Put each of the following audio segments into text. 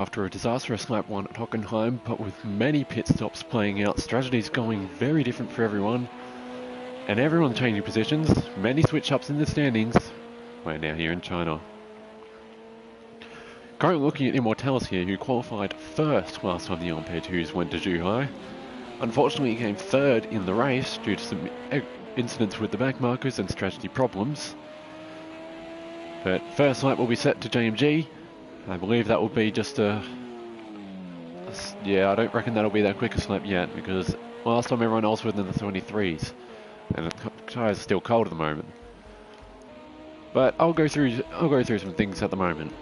After a disastrous lap 1 at Hockenheim, but with many pit stops playing out, strategies going very different for everyone, and everyone changing positions, many switch-ups in the standings, we're now here in China. Currently looking at Immortalis here, who qualified first last time the LMP2s went to Zhuhai. Unfortunately, he came third in the race due to some incidents with the back markers and strategy problems. But first lap will be set to JMG. I believe that will be just yeah, I don't reckon that'll be their quickest lap yet, because last time everyone else was in the 23s, and the tyres are still cold at the moment. But I'll go through some things at the moment.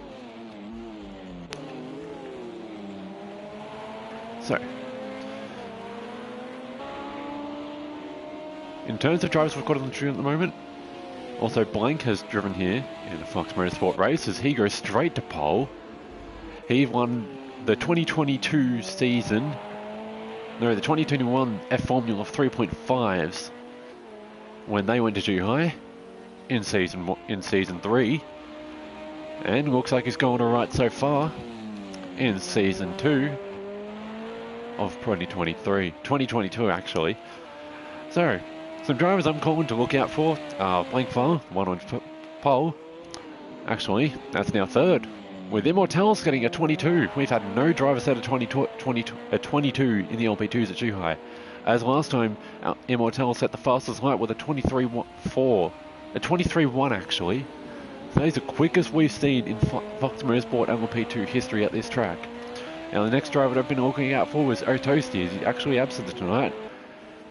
So, in terms of drivers we've got on the track at the moment, also Blank has driven here in a Fluxmotorsport race as he goes straight to pole. He won the 2022 season, no, the 2021 F Formula 3.5s when they went to Zhuhai in season 3, and looks like he's going alright so far in season 2 of 2022 actually. So, some drivers I'm calling to look out for are Blank Far, one on pole. Actually, that's now third, with Immortalis getting a 22. We've had no driver set a 22 in the LP2s at Zhuhai, as last time Immortalis set the fastest lap with a 23.1 actually. So that is the quickest we've seen in Fluxmotorsport LMP2 history at this track. Now the next driver that I've been looking out for was Otosti, as he's actually absent tonight.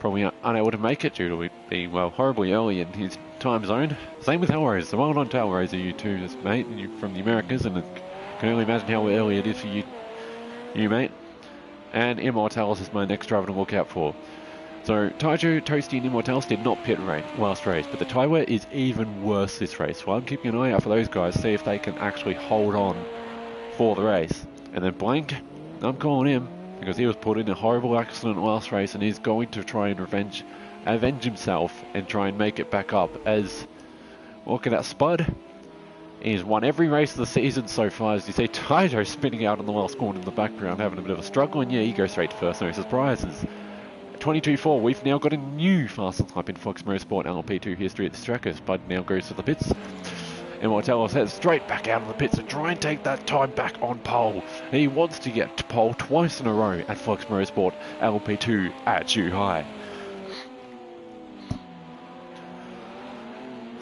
Probably unable to make it due to it being, well, horribly early in his time zone. Same with Hellraiser. So well done to Hellraiser, you two, mate, and you from the Americas, and I can only imagine how early it is for you mate. And Immortalis is my next driver to look out for. So Taijo, Toasty and Immortalis did not pit last race, but the tyre wear is even worse this race. So I'm keeping an eye out for those guys, see if they can actually hold on for the race. And then Blank, I'm calling him, because he was put in a horrible accident last race, and he's going to try and avenge himself and try and make it back up. As look at that Spud, he's won every race of the season so far. As you see Taito spinning out on the last corner in the background, having a bit of a struggle, and yeah, he goes straight to first, no surprises. 22.4, we've now got a new fastest lap in Fluxmotorsport LMP2 history at this track, as Spud now goes to the pits. Immortalis heads straight back out of the pits to try and take that time back on pole. He wants to get to pole twice in a row at Fluxmotorsport LP2 at Zhuhai.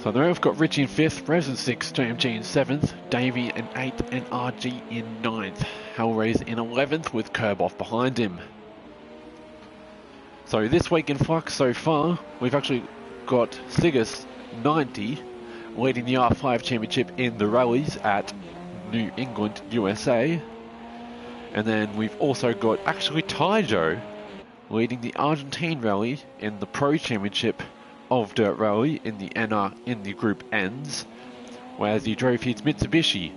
So there we've got Richie in 5th, Revs in 6th, JMG in 7th, Davey in 8th, and RG in 9th. Hellraiser in 11th with Curb off behind him. So this week in Flux so far, we've actually got Sigus 90, leading the R5 Championship in the rallies at New England, USA. And then we've also got actually Taijo leading the Argentine rally in the Pro Championship of Dirt Rally in the Group N's, whereas he drove his Mitsubishi.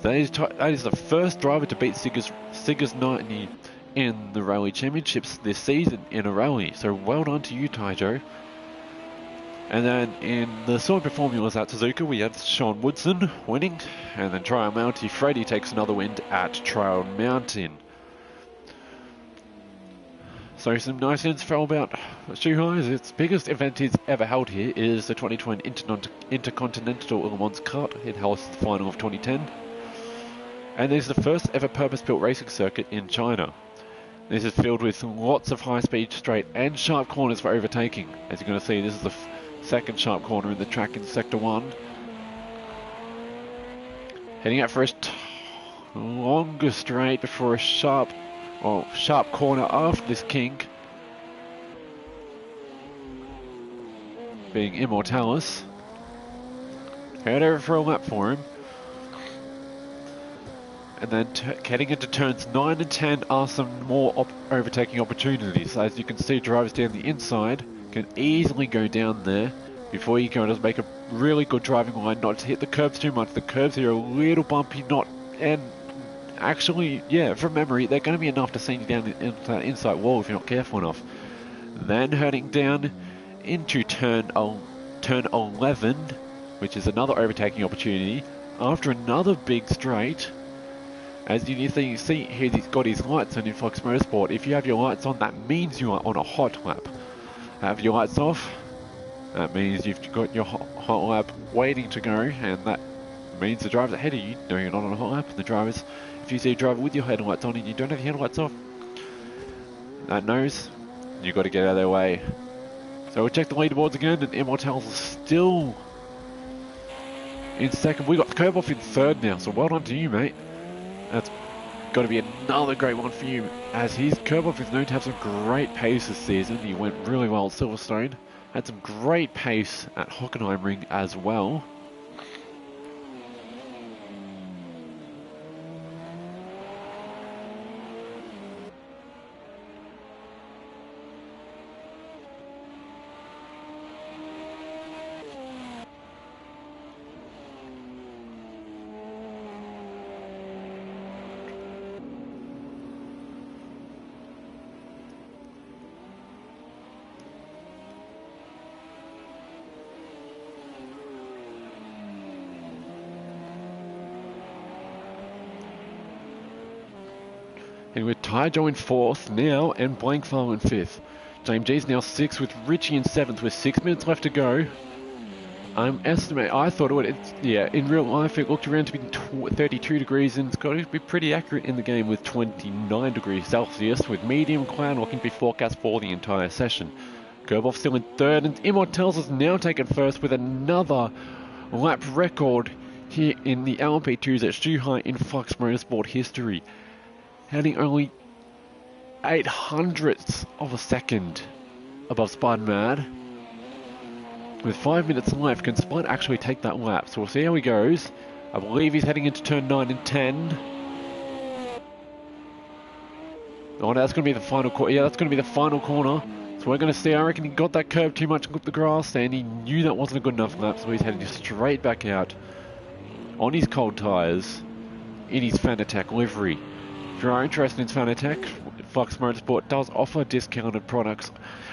That is the first driver to beat Sigus 90 in the Rally Championships this season in a rally. So well done to you, Taijo. And then in the Super Formulas at Suzuka, we had Sean Woodson winning, and then Trial Mountie Freddy takes another win at Trial Mountain. So some nice info about Zhuhai. Its biggest event it's ever held here is the 2020 Intercontinental Le Mans Cup. It hosts the final of 2010. And this is the first ever purpose-built racing circuit in China. This is filled with lots of high-speed straight and sharp corners for overtaking. As you're going to see, this is the second sharp corner in the track in Sector 1. Heading out for a longer straight before a sharp corner after this kink, being Immortalis. Head over for a lap for him. And then heading into turns 9 and 10 are some more overtaking opportunities. As you can see, drivers down the inside can easily go down there before you can just make a really good driving line, not to hit the curbs too much. The curbs here are a little bumpy, and actually, yeah, from memory, they're going to be enough to send you down into that inside wall if you're not careful enough. Then heading down into turn 11, which is another overtaking opportunity, after another big straight. As you see, he's got his lights on in Fluxmotorsport. If you have your lights on, that means you are on a hot lap. Have your lights off, that means you've got your hot lap waiting to go, and that means the drivers ahead of you know you're not on a hot lap. And the drivers, if you see a driver with your headlights on and you don't have your headlights off, that knows you've got to get out of their way. So we'll check the leaderboards again, and Immortals is still in second. We got Kerboff in third now, so well done to you, mate. That's got to be another great one for you, as Kerboff is known to have some great pace this season. He went really well at Silverstone, had some great pace at Hockenheimring as well. And with Taijo in fourth now, and Blankfall in fifth. James G's now sixth, with Richie in seventh, with 6 minutes left to go. I thought it would, in real life it looked around to be 32 degrees, and it's got to be pretty accurate in the game with 29 degrees Celsius, with medium cloud looking to be forecast for the entire session. Kerboff still in third, and Immortals has now taken first with another lap record here in the LMP2s at Zhuhai in Fluxmotorsport history. Heading only 0.08 of a second above Spud Mad. With 5 minutes left, can Spud actually take that lap? So we'll see how he goes. I believe he's heading into turn 9 and 10. Oh, that's going to be the final corner. Yeah, that's going to be the final corner. So we're going to see. I reckon he got that curve too much and clipped the grass, and he knew that wasn't a good enough lap, so he's heading straight back out on his cold tyres in his Fanatec livery. If you are interested in Fanatec, Fluxmotorsport does offer discounted products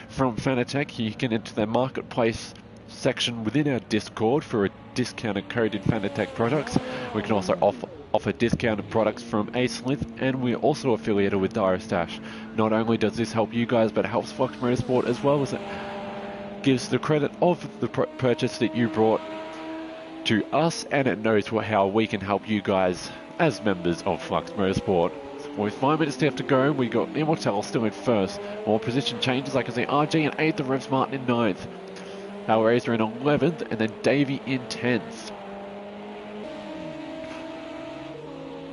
from Fanatec. You can enter their marketplace section within our Discord for a discounted code in Fanatec products. We can also offer discounted products from A-Slith, and we're also affiliated with Dirostash. Not only does this help you guys, but it helps Fluxmotorsport as well, as it gives the credit of the purchase that you brought to us, and it knows how we can help you guys as members of Fluxmotorsport. With 5 minutes left to go, we got Immortal still in first. More position changes, I can see RG in 8th and Revs Martin in 9th. Hellraiser in 11th, and then Davey in 10th.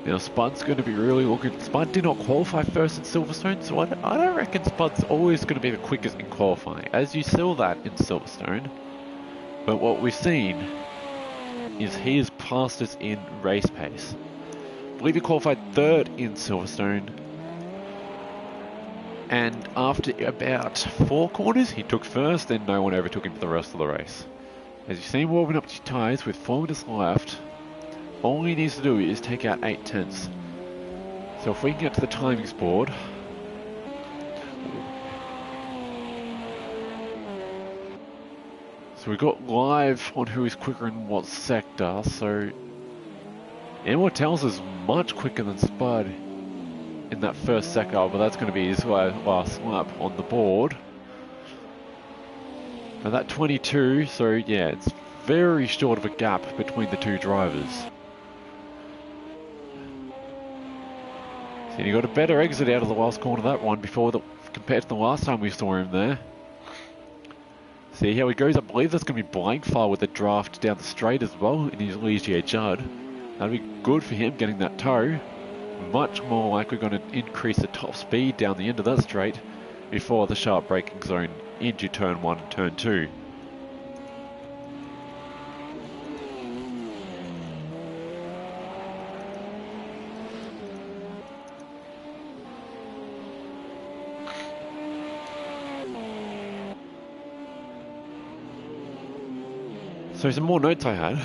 Now Spud's going to be really looking. Spud did not qualify first in Silverstone, so I don't reckon Spud's always going to be the quickest in qualifying, as you saw that in Silverstone. But what we've seen is he is fastest in race pace. I believe he qualified third in Silverstone, and after about 4 corners he took first, and no one overtook him for the rest of the race. As you see him warming up his tyres with 4 minutes left, all he needs to do is take out 8 tenths. So if we can get to the timings board, so we got live on who is quicker in what sector. So Immortals is much quicker than Spud in that first sector, but that's going to be his last lap on the board. And that 22, so yeah, it's very short of a gap between the two drivers. So he got a better exit out of the last corner of that one compared to the last time we saw him there. See how he goes. I believe that's going to be Blankfire with a draft down the straight as well in his Ligier Judd. That'll be good for him, getting that toe. Much more likely going to increase the top speed down the end of that straight before the sharp braking zone into turn 1 and turn 2. So some more notes I had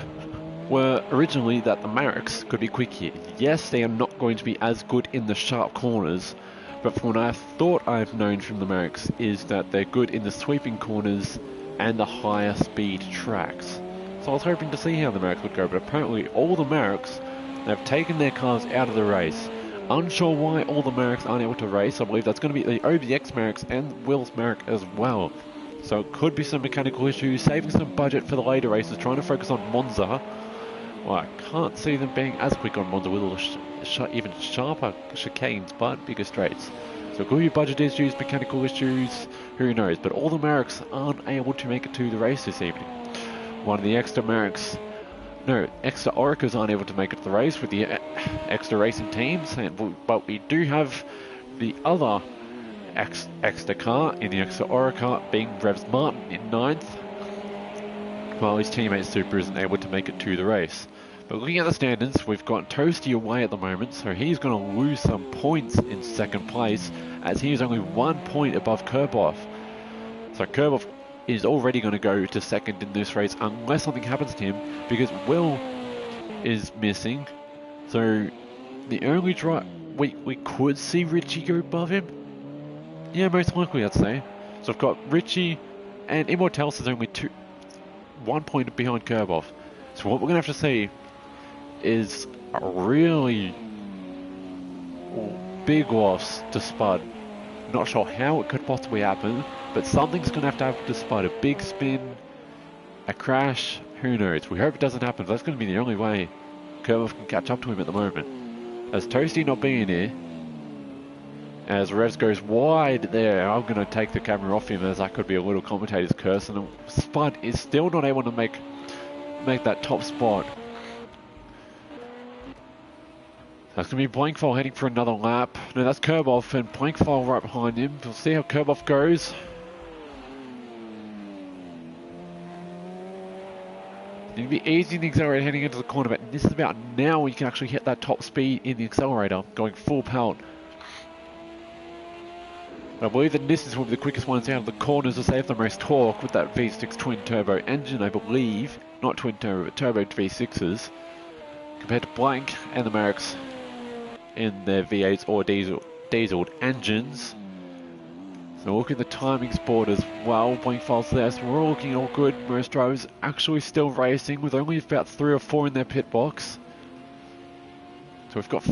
were originally that the Mareks could be quick here. Yes, they are not going to be as good in the sharp corners, but from what I thought I've known from the Mareks is that they're good in the sweeping corners and the higher speed tracks. So I was hoping to see how the Mareks would go, but apparently all the Mareks They've taken their cars out of the race. Unsure why all the Mercs aren't able to race. I believe that's going to be the OBX Mercs and Will's Merc as well. So it could be some mechanical issues, saving some budget for the later races, trying to focus on Monza. Well, I can't see them being as quick on Monza with all the even sharper chicanes, but bigger straights. So it could be budget issues, mechanical issues, who knows. But all the Mercs aren't able to make it to the race this evening. One of the extra Mercs, no, extra Oricas aren't able to make it to the race with the extra racing teams, but we do have the other extra car in the extra Orica being Revs Martin in 9th, while his teammate Super isn't able to make it to the race. But looking at the standings, we've got Toasty away at the moment, so he's going to lose some points in 2nd place, as he is only 1 point above Kerboff. So Kerboff is already going to go to 2nd in this race unless something happens to him, because Will is missing. So the only drive we could see Richie go above him. Yeah, most likely I'd say. So I've got Richie and Immortalis is only 1 point behind Kerboff. So what we're going to have to see is a really big loss to Spud. Not sure how it could possibly happen, but something's going to have to Spud. A big spin, a crash, who knows. We hope it doesn't happen, but that's going to be the only way Kerboff can catch up to him at the moment. As Toasty not being here, as Revs goes wide there, I'm going to take the camera off him, as that could be a little commentator's curse, and Spud is still not able to make that top spot. That's going to be Blankfall heading for another lap. No, that's Kerboff and Blankfall right behind him. We'll see how Kerboff goes. It'll be easy in the accelerator heading into the corner, but this is about now when you can actually hit that top speed in the accelerator, going full pelt. I believe that this is one of the quickest ones out of the corners to save the most torque with that V6 twin turbo engine, I believe. Not twin turbo, but turbo V6s. Compared to Blank and the Mercs in their V8s or diesel engines. So look at the timings board as well. Blank files there, so we're all looking all good. Most drivers actually still racing with only about 3 or 4 in their pit box. So we've got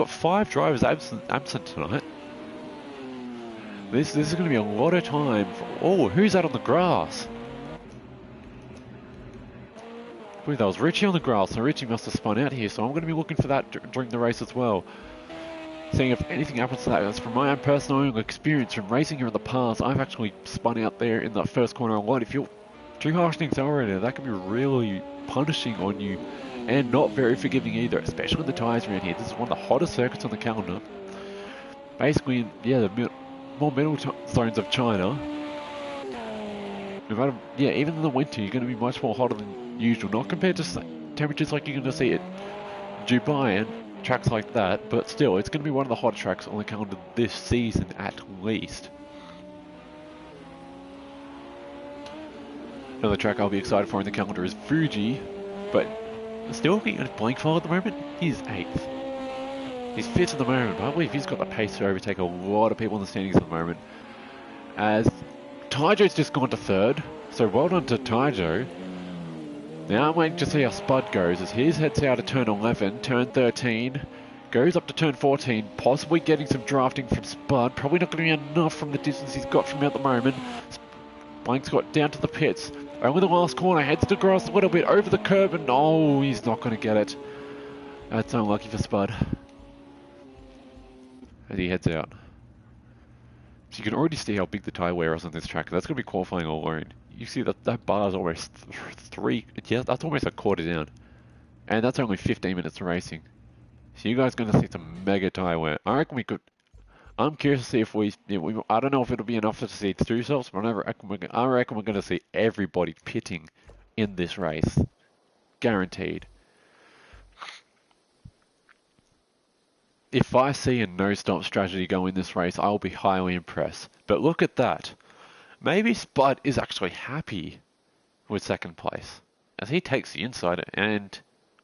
5 drivers absent tonight. This is going to be a lot of time. Oh, who's that on the grass? I believe that was Richie on the grass, so Richie must have spun out here, so I'm going to be looking for that during the race as well. Seeing if anything happens to that. That's from my own personal experience from racing here in the past. I've actually spun out there in that first corner a lot. If you're too harsh on the accelerator, that can be really punishing on you and not very forgiving either, especially with the tyres around here. This is one of the hottest circuits on the calendar. Basically, yeah, the more middle zones of China. Even in the winter, you're going to be much more hotter than usual. Not compared to temperatures like you're going to see at Zhuhai and tracks like that, but still, it's going to be one of the hottest tracks on the calendar this season at least. Another track I'll be excited for in the calendar is Fuji, but still looking at Blankfall at the moment, he's 8th. He's 5th at the moment, but I believe he's got the pace to overtake a lot of people in the standings at the moment. As Taijo's just gone to 3rd, so well done to Taijo. Now I'm waiting to see how Spud goes, as his heads out of turn 11, turn 13, goes up to turn 14, possibly getting some drafting from Spud. Probably not going to be enough from the distance he's got from me at the moment. Blank's got down to the pits. Only the last corner, heads to grass a little bit, over the curb, and oh, he's not going to get it. That's unlucky for Spud. As he heads out. So you can already see how big the tyre wear is on this track. That's going to be qualifying alone. You see that bar is almost that's almost a quarter down. And that's only 15 minutes of racing. So you guys are going to see some mega tyre wear. I reckon we could... I'm curious to see if I don't know if it'll be enough to see 2 stops, but I reckon we're going to see everybody pitting in this race. Guaranteed. If I see a no-stop strategy go in this race, I'll be highly impressed. But look at that. Maybe Spud is actually happy with 2nd place, as he takes the inside, and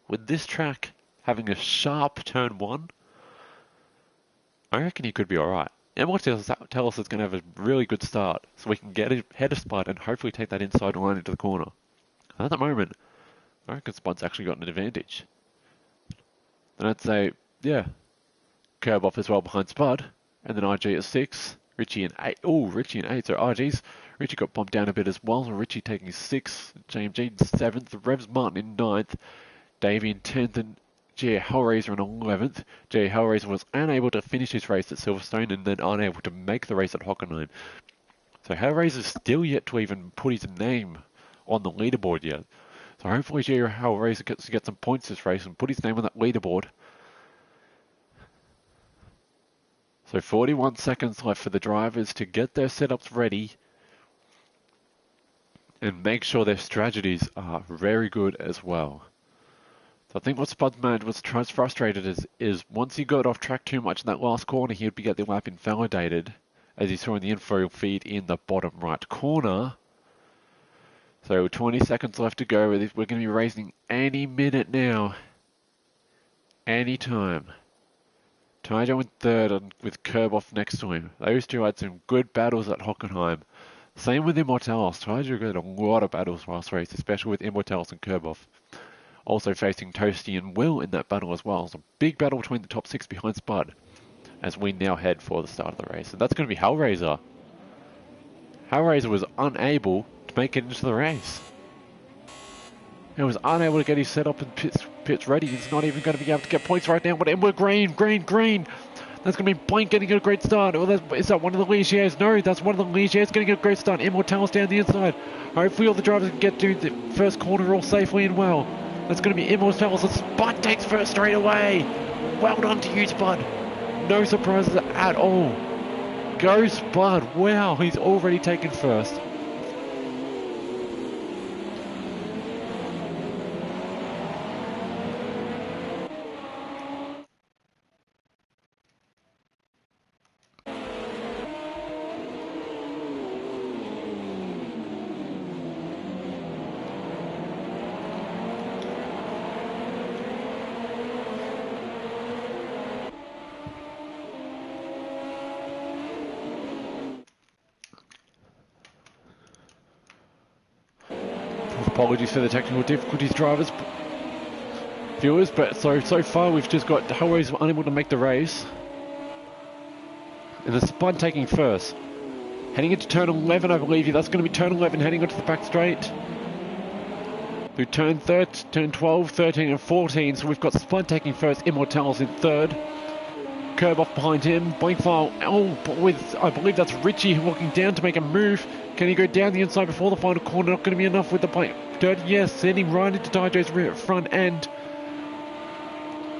with this track having a sharp turn 1, I reckon he could be alright. And what tell us it's going to have a really good start, so we can get ahead of Spud and hopefully take that inside line into the corner. At the moment, I reckon Spud's actually got an advantage. Then I'd say, yeah, curb off as well behind Spud. And then RG at 6. Richie in 8. Oh, Richie in 8. So Richie got bumped down a bit as well. So Richie taking 6. JMG in 7th. Revs Martin in 9th. Davey in 10th. And GA Hellraiser in 11th. GA Hellraiser was unable to finish his race at Silverstone and then unable to make the race at Hockenheim. So Hellraiser's still yet to even put his name on the leaderboard yet. So hopefully GA Hellraiser gets to get some points this race and put his name on that leaderboard. So 41 seconds left for the drivers to get their setups ready and make sure their strategies are very good as well. So I think what Spud's man was frustrated is once he got off track too much in that last corner, he'd get the lap invalidated, as he saw in the info feed in the bottom right corner. So 20 seconds left to go. We're going to be racing any minute now. Any time. Taijo in 3rd and with curb off next to him. Those two had some good battles at Hockenheim. Same with Immortalis. Taijo got a lot of battles last race, especially with Immortalis and curb off. Also facing Toasty and Will in that battle as well. So big battle between the top 6 behind Spud as we now head for the start of the race. And that's going to be Hellraiser. Hellraiser was unable to make it into the race. He was unable to get his setup and pits ready. He's not even going to be able to get points right now. But we're green. That's going to be Blank getting a great start. Or is that one of the Ligiers? No, that's one of the Ligiers getting a great start. Immortalis down the inside. Hopefully all the drivers can get to the first corner all safely and well. That's going to be Immortalis. And Spud takes first straight away. Well done to you, Spud. No surprises at all. Go Spud. Wow, he's already taken first. Apologies for the technical difficulties, viewers, but so far we've just got Hellraiser unable to make the race. And the Spud taking first. Heading into turn 11, I believe. That's going to be turn 11 heading onto the back straight. Through turn 12, 13 and 14. So we've got Spud taking first, Immortalis in 3rd. Curb off behind him. Blankfile, with, I believe that's Richie walking down to make a move. Can he go down the inside before the final corner? Not going to be enough with the bike. Dirty, yes, sending right into Taijo's front end.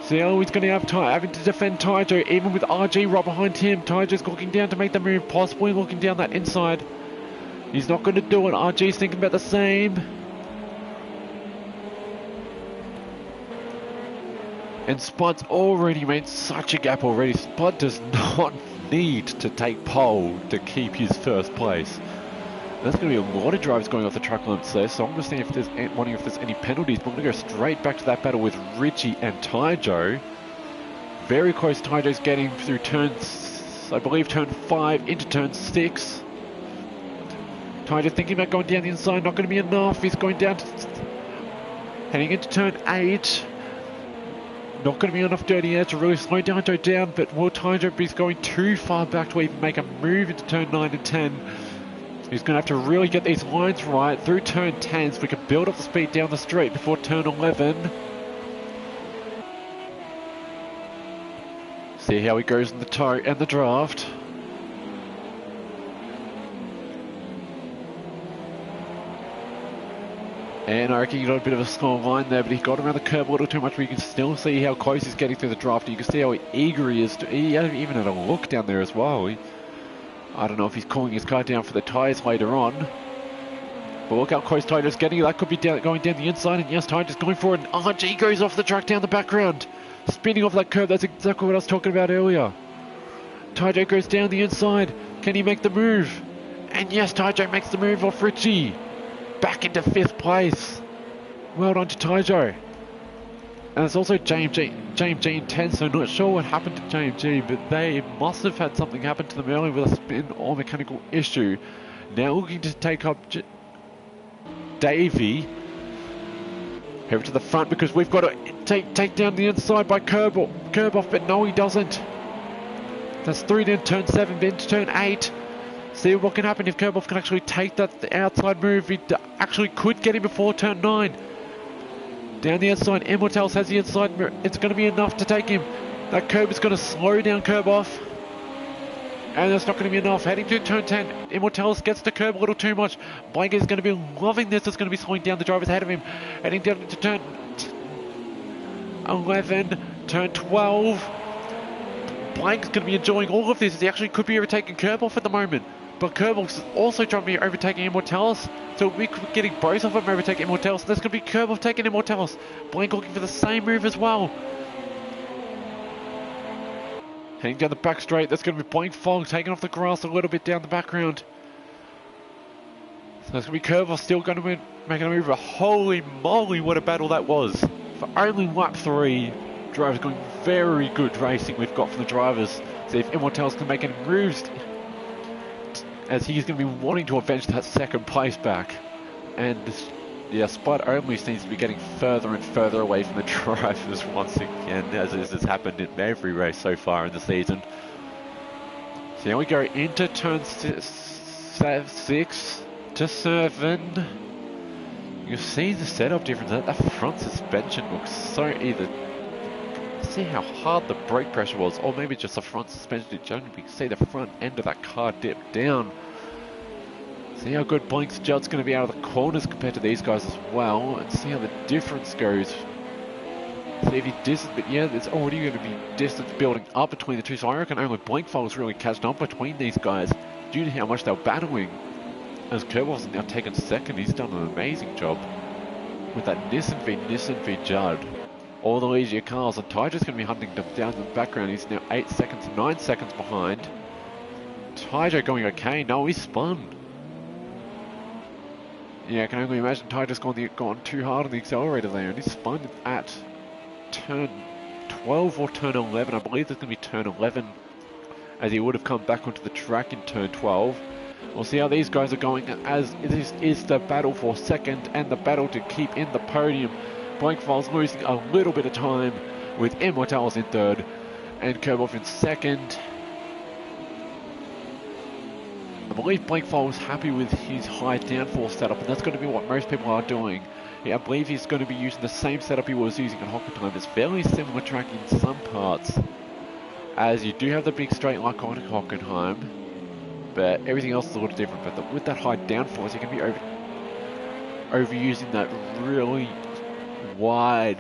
So he's going to have having to defend Taijo, even with RG right behind him. Taijo's looking down to make the move, possibly looking down that inside. He's not going to do it. RG's thinking about the same. And Spud's already made such a gap already. Spud does not need to take pole to keep his first place. There's going to be a lot of drivers going off the track limits there, so I'm going to see if there's any penalties. But I'm going to go straight back to that battle with Richie and Taijo. Very close. Taijo's getting through turns, I believe turn 5 into turn 6. Taijo thinking about going down the inside, not going to be enough. He's going down to heading into turn 8. Not going to be enough dirty air to really slow Taijo down, but will Taijo be going too far back to even make a move into turn 9 and 10? He's going to have to really get these lines right through turn 10 so we can build up the speed down the straight before turn 11. See how he goes in the toe and the draft. And I reckon he got a bit of a small line there, but he got around the curb a little too much, but you can still see how close he's getting through the draft. You can see how eager he is. He even had a look down there as well. I don't know if he's cooling his car down for the tyres later on. But look how close Taijo's getting. That could be going down the inside. And yes, Taijo's going for it. And RG goes off the track down the background. Spinning off that curb. That's exactly what I was talking about earlier. Taijo goes down the inside. Can he make the move? And yes, Taijo makes the move off Richie. Back into 5th place. Well done to Taijo. And it's also JMG in 10, so not sure what happened to JMG, but they must have had something happen to them earlier with a spin or mechanical issue. Now looking to take up Davey. Over to the front because we've got take down the inside by curb off, but no, he doesn't. That's 3 down turn 7, then to turn 8. See what can happen if Kerboff can actually take that outside move. He actually could get him before turn 9. Down the outside, Immortals has the inside move. It's going to be enough to take him. That curb is going to slow down Kerboff. And that's not going to be enough. Heading to turn 10, Immortals gets the curb a little too much. Blank is going to be loving this. It's going to be slowing down the drivers ahead of him. Heading down to turn 11, turn 12. Blank's going to be enjoying all of this. He actually could be overtaking Kerboff at the moment. But Kerboff's also trying to be overtaking Immortals. So we could be getting both of them overtaking Immortals. There's going to be Kerboff taking Immortals. Blank looking for the same move as well. Heading down the back straight, that's going to be Blank Fog taking off the grass a little bit down the background. So it's going to be Kerboff still going to be making a move. Holy moly, what a battle that was. For only lap 3, drivers going very good racing we've got from the drivers. See if Immortals can make any moves, as he's going to be wanting to avenge that second place back. And yeah, Spud only seems to be getting further and further away from the drivers once again, as this has happened in every race so far in the season. So now we go into turn 6 to 7. You see the setup difference. That front suspension looks so either. See how hard the brake pressure was, or maybe just the front suspension did generally. You can see the front end of that car dip down. See how good Blank's Judd's going to be out of the corners compared to these guys as well, and see how the difference goes. See if he distance, but yeah, there's already going to be distance building up between the two, so I reckon only Blankfold's really catching up between these guys due to how much they're battling. As Kerboff's now taken second, he's done an amazing job with that Nissan v Judd. All the easier cars, and Tyger's going to be hunting them down in the background. He's now 8 seconds, 9 seconds behind. Tyger going okay. No, he spun. Yeah, I can only imagine Tyger's gone too hard on the accelerator there, and he spun at turn 12 or turn 11. I believe it's going to be turn 11, as he would have come back onto the track in turn 12. We'll see how these guys are going, as this is the battle for second and the battle to keep in the podium. Blankfold's losing a little bit of time with Immortals in third and Kerboff in second. I believe Blankfold was happy with his high downforce setup, and that's going to be what most people are doing. Yeah, I believe he's going to be using the same setup he was using at Hockenheim. It's fairly similar track in some parts, as you do have the big straight like on Hockenheim, but everything else is a little different. But with that high downforce, you can be overusing that really wide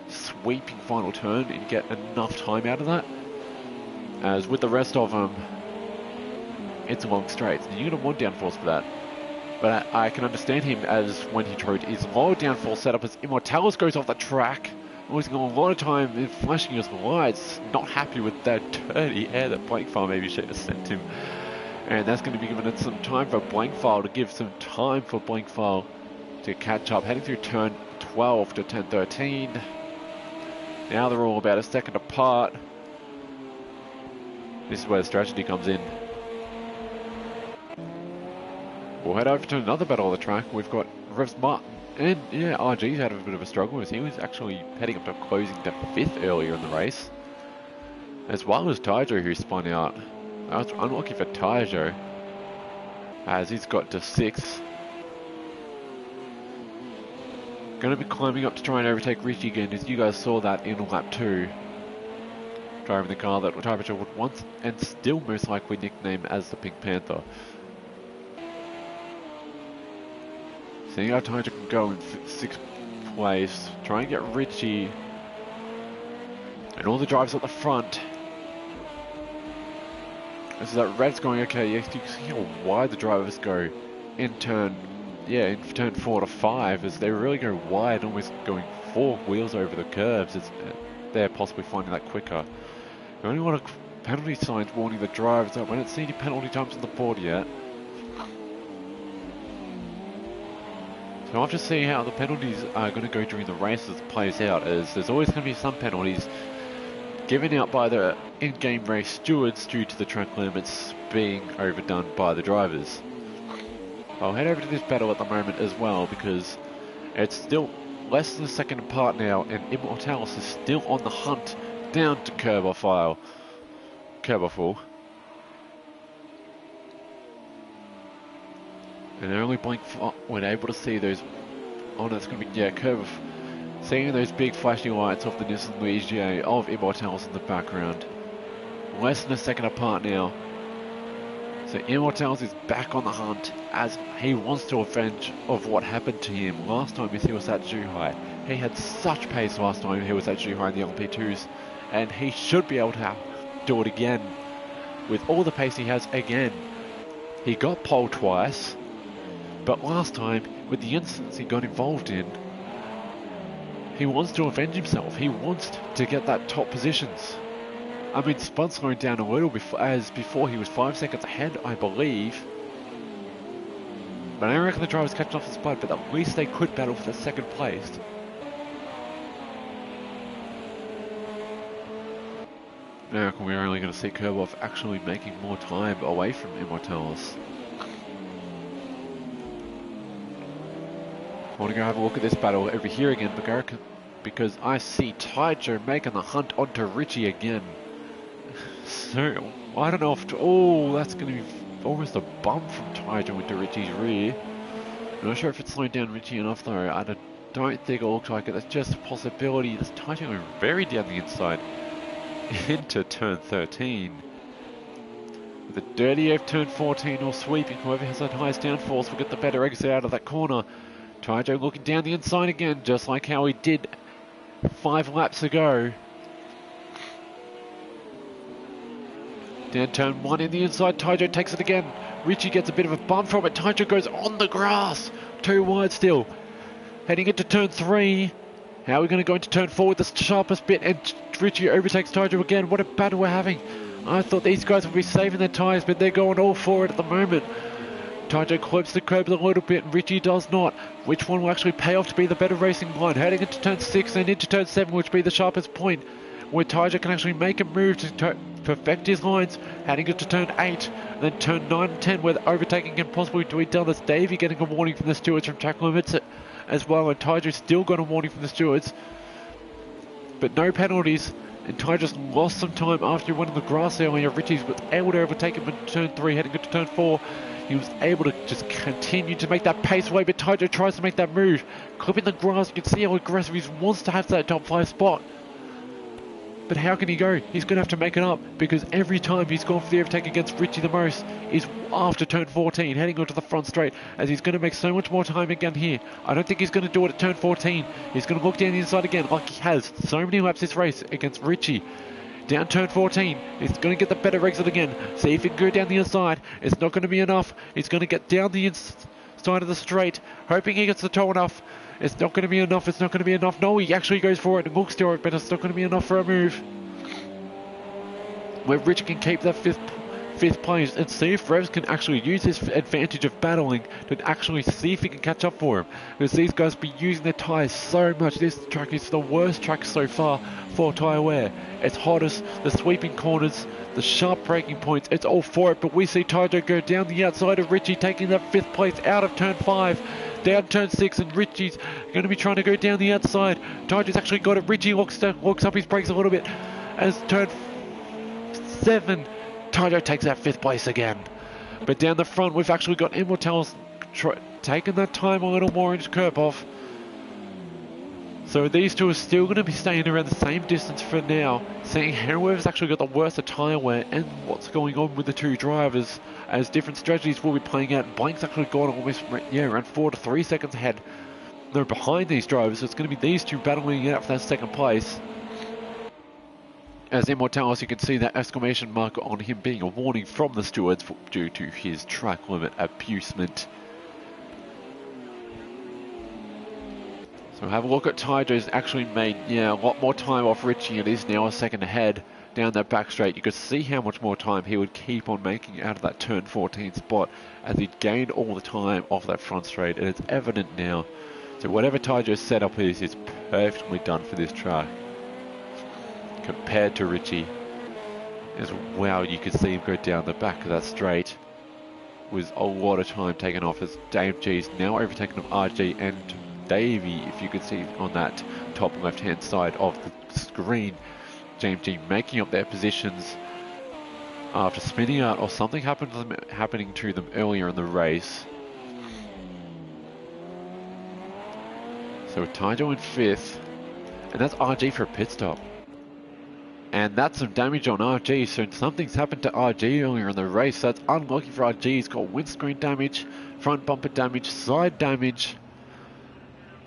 sweeping final turn and get enough time out of that, as with the rest of them it's long straights and you're going to want downforce for that. But I can understand him, as when he tried his low downforce setup as Immortals goes off the track, losing a lot of time in flashing his lights, not happy with that dirty air that Blankfold maybe should have sent him, and that's going to be giving it some time for Blankfold, to give some time for Blankfold to catch up. Heading through turn 12 to turn 13. Now they're all about a second apart. This is where the strategy comes in. We'll head over to another battle of the track. We've got Revs Martin, and yeah, RG's had a bit of a struggle, as he was actually heading up to closing to 5th earlier in the race, as well as Tyjo, who spun out. I was unlucky for Tyjo, as he's got to 6th. Going to be climbing up to try and overtake Richie again, as you guys saw that in lap 2. Driving the car that Tyjo would once and still most likely nickname as the Pink Panther. Seeing how Tyjo can go in 6th place, try and get Richie and all the drivers at the front. This is that red's going okay. Yes, you can see how wide the drivers go in turn 4 to 5, as they really go wide, almost going 4 wheels over the curves. They're possibly finding that quicker. You only want penalty signs warning the drivers up. I don't see any penalty times on the board yet. So I'll have to see how the penalties are going to go during the race as it plays out, as there's always going to be some penalties given out by the in-game race stewards due to the track limits being overdone by the drivers. I'll head over to this battle at the moment as well, because it's still less than a second apart now, and Immortalis is still on the hunt down to Kerboffle. And only Blink when able to see those. Oh no, it's going to be, yeah, Kerboff. Seeing those big flashing lights off the Nissan Ligier of Immortalis in the background. Less than a second apart now. So Immortalis is back on the hunt as he wants to avenge of what happened to him last time he was at Zhuhai. He had such pace last time he was at Zhuhai in the LMP2s, and he should be able to do it again with all the pace he has again. He got pole twice, but last time with the incidents he got involved in, he wants to avenge himself. He wants to get that top positions. I mean, Spud slowed down a little before he was 5 seconds ahead, I believe. But I don't reckon the drivers catching off the Spud, but at least they could battle for the second place. Now I reckon we're only going to see Kerboff actually making more time away from Immortalis. I want to go have a look at this battle over here again, because I see Taijo making the hunt onto Richie again. So, I don't know if... Oh, that's going to be almost a bump from Taijo into Richie's rear. I'm not sure if it's slowing down Richie enough though. I don't think it looks like it. That's just a possibility. This Taijo going very down the inside into turn 13. With a dirty F turn 14 or sweeping, whoever has that highest downforce will get the better exit out of that corner. Taijo looking down the inside again, just like how he did 5 laps ago. Down turn 1 in the inside, Taijo takes it again. Richie gets a bit of a bump from it. Taijo goes on the grass. 2 wide still. Heading into turn 3. How are we going to go into turn 4 with the sharpest bit? And Richie overtakes Taijo again. What a battle we're having. I thought these guys would be saving their tyres, but they're going all for it at the moment. Taijo clips the curbs a little bit, and Richie does not. Which one will actually pay off to be the better racing line? Heading into turn 6 and into turn 7, which will be the sharpest point, where Taijo can actually make a move to perfect his lines. Heading into turn 8, then turn 9 and 10, where the overtaking can possibly be done. As Davey getting a warning from the stewards from track limits as well, and Taijo still got a warning from the stewards, but no penalties. And Ty just lost some time after he went on the grass earlier. Richie was able to overtake him in turn 3, heading into turn 4. He was able to just continue to make that pace away, but Taijo tries to make that move. Clipping the grass, you can see how aggressive he wants to have that top 5 spot. But how can he go? He's going to have to make it up, because every time he's gone for the overtake against Richie the most is after turn 14, heading onto the front straight, as he's going to make so much more time again here. I don't think he's going to do it at turn 14. He's going to look down the inside again, like he has so many laps this race against Richie. Down turn 14, he's going to get the better exit again. See if he can go down the inside. It's not going to be enough. He's going to get down the inside of the straight, hoping he gets the toe enough. It's not going to be enough. It's not going to be enough. No, he actually goes for it and looks to it, but it's not going to be enough for a move. Where Rich can keep that fifth place and see if Revs can actually use his advantage of battling to actually see if he can catch up for him. Because these guys be using their tyres so much. This track is the worst track so far for tyre wear. It's hottest, the sweeping corners, the sharp braking points, it's all for it. But we see Taijo go down the outside of Richie, taking that 5th place out of turn 5. Down turn 6, and Richie's going to be trying to go down the outside. Taijo's actually got it. Richie locks up his brakes a little bit. As turn 7, Taijo takes that 5th place again. But down the front, we've actually got Immortalis taking that time a little more into Kerboff. So these two are still going to be staying around the same distance for now, seeing whoever's actually got the worst of tyre wear and what's going on with the two drivers, as different strategies will be playing out. Blank's actually gone almost, around 4 to 3 seconds ahead. They're behind these drivers, so it's going to be these two battling it out for that 2nd place. As Immortalis, you can see that exclamation mark on him being a warning from the stewards due to his track limit abusement. So have a look at Taijo's actually made a lot more time off Richie, and is now a 2nd ahead down that back straight. You could see how much more time he would keep on making out of that turn 14 spot as he gained all the time off that front straight, and it's evident now. So whatever Taijo's setup is perfectly done for this track. Compared to Richie, as wow, you could see him go down the back of that straight with a lot of time taken off, as AMG's now overtaken of RG and Davey, if you could see on that top left-hand side of the screen. JMG making up their positions after spinning out, or something happening to them earlier in the race. So Taijo in 5th, and that's RG for a pit stop. And that's some damage on RG, so something's happened to RG earlier in the race. So that's unlucky for RG. He's got windscreen damage, front bumper damage, side damage.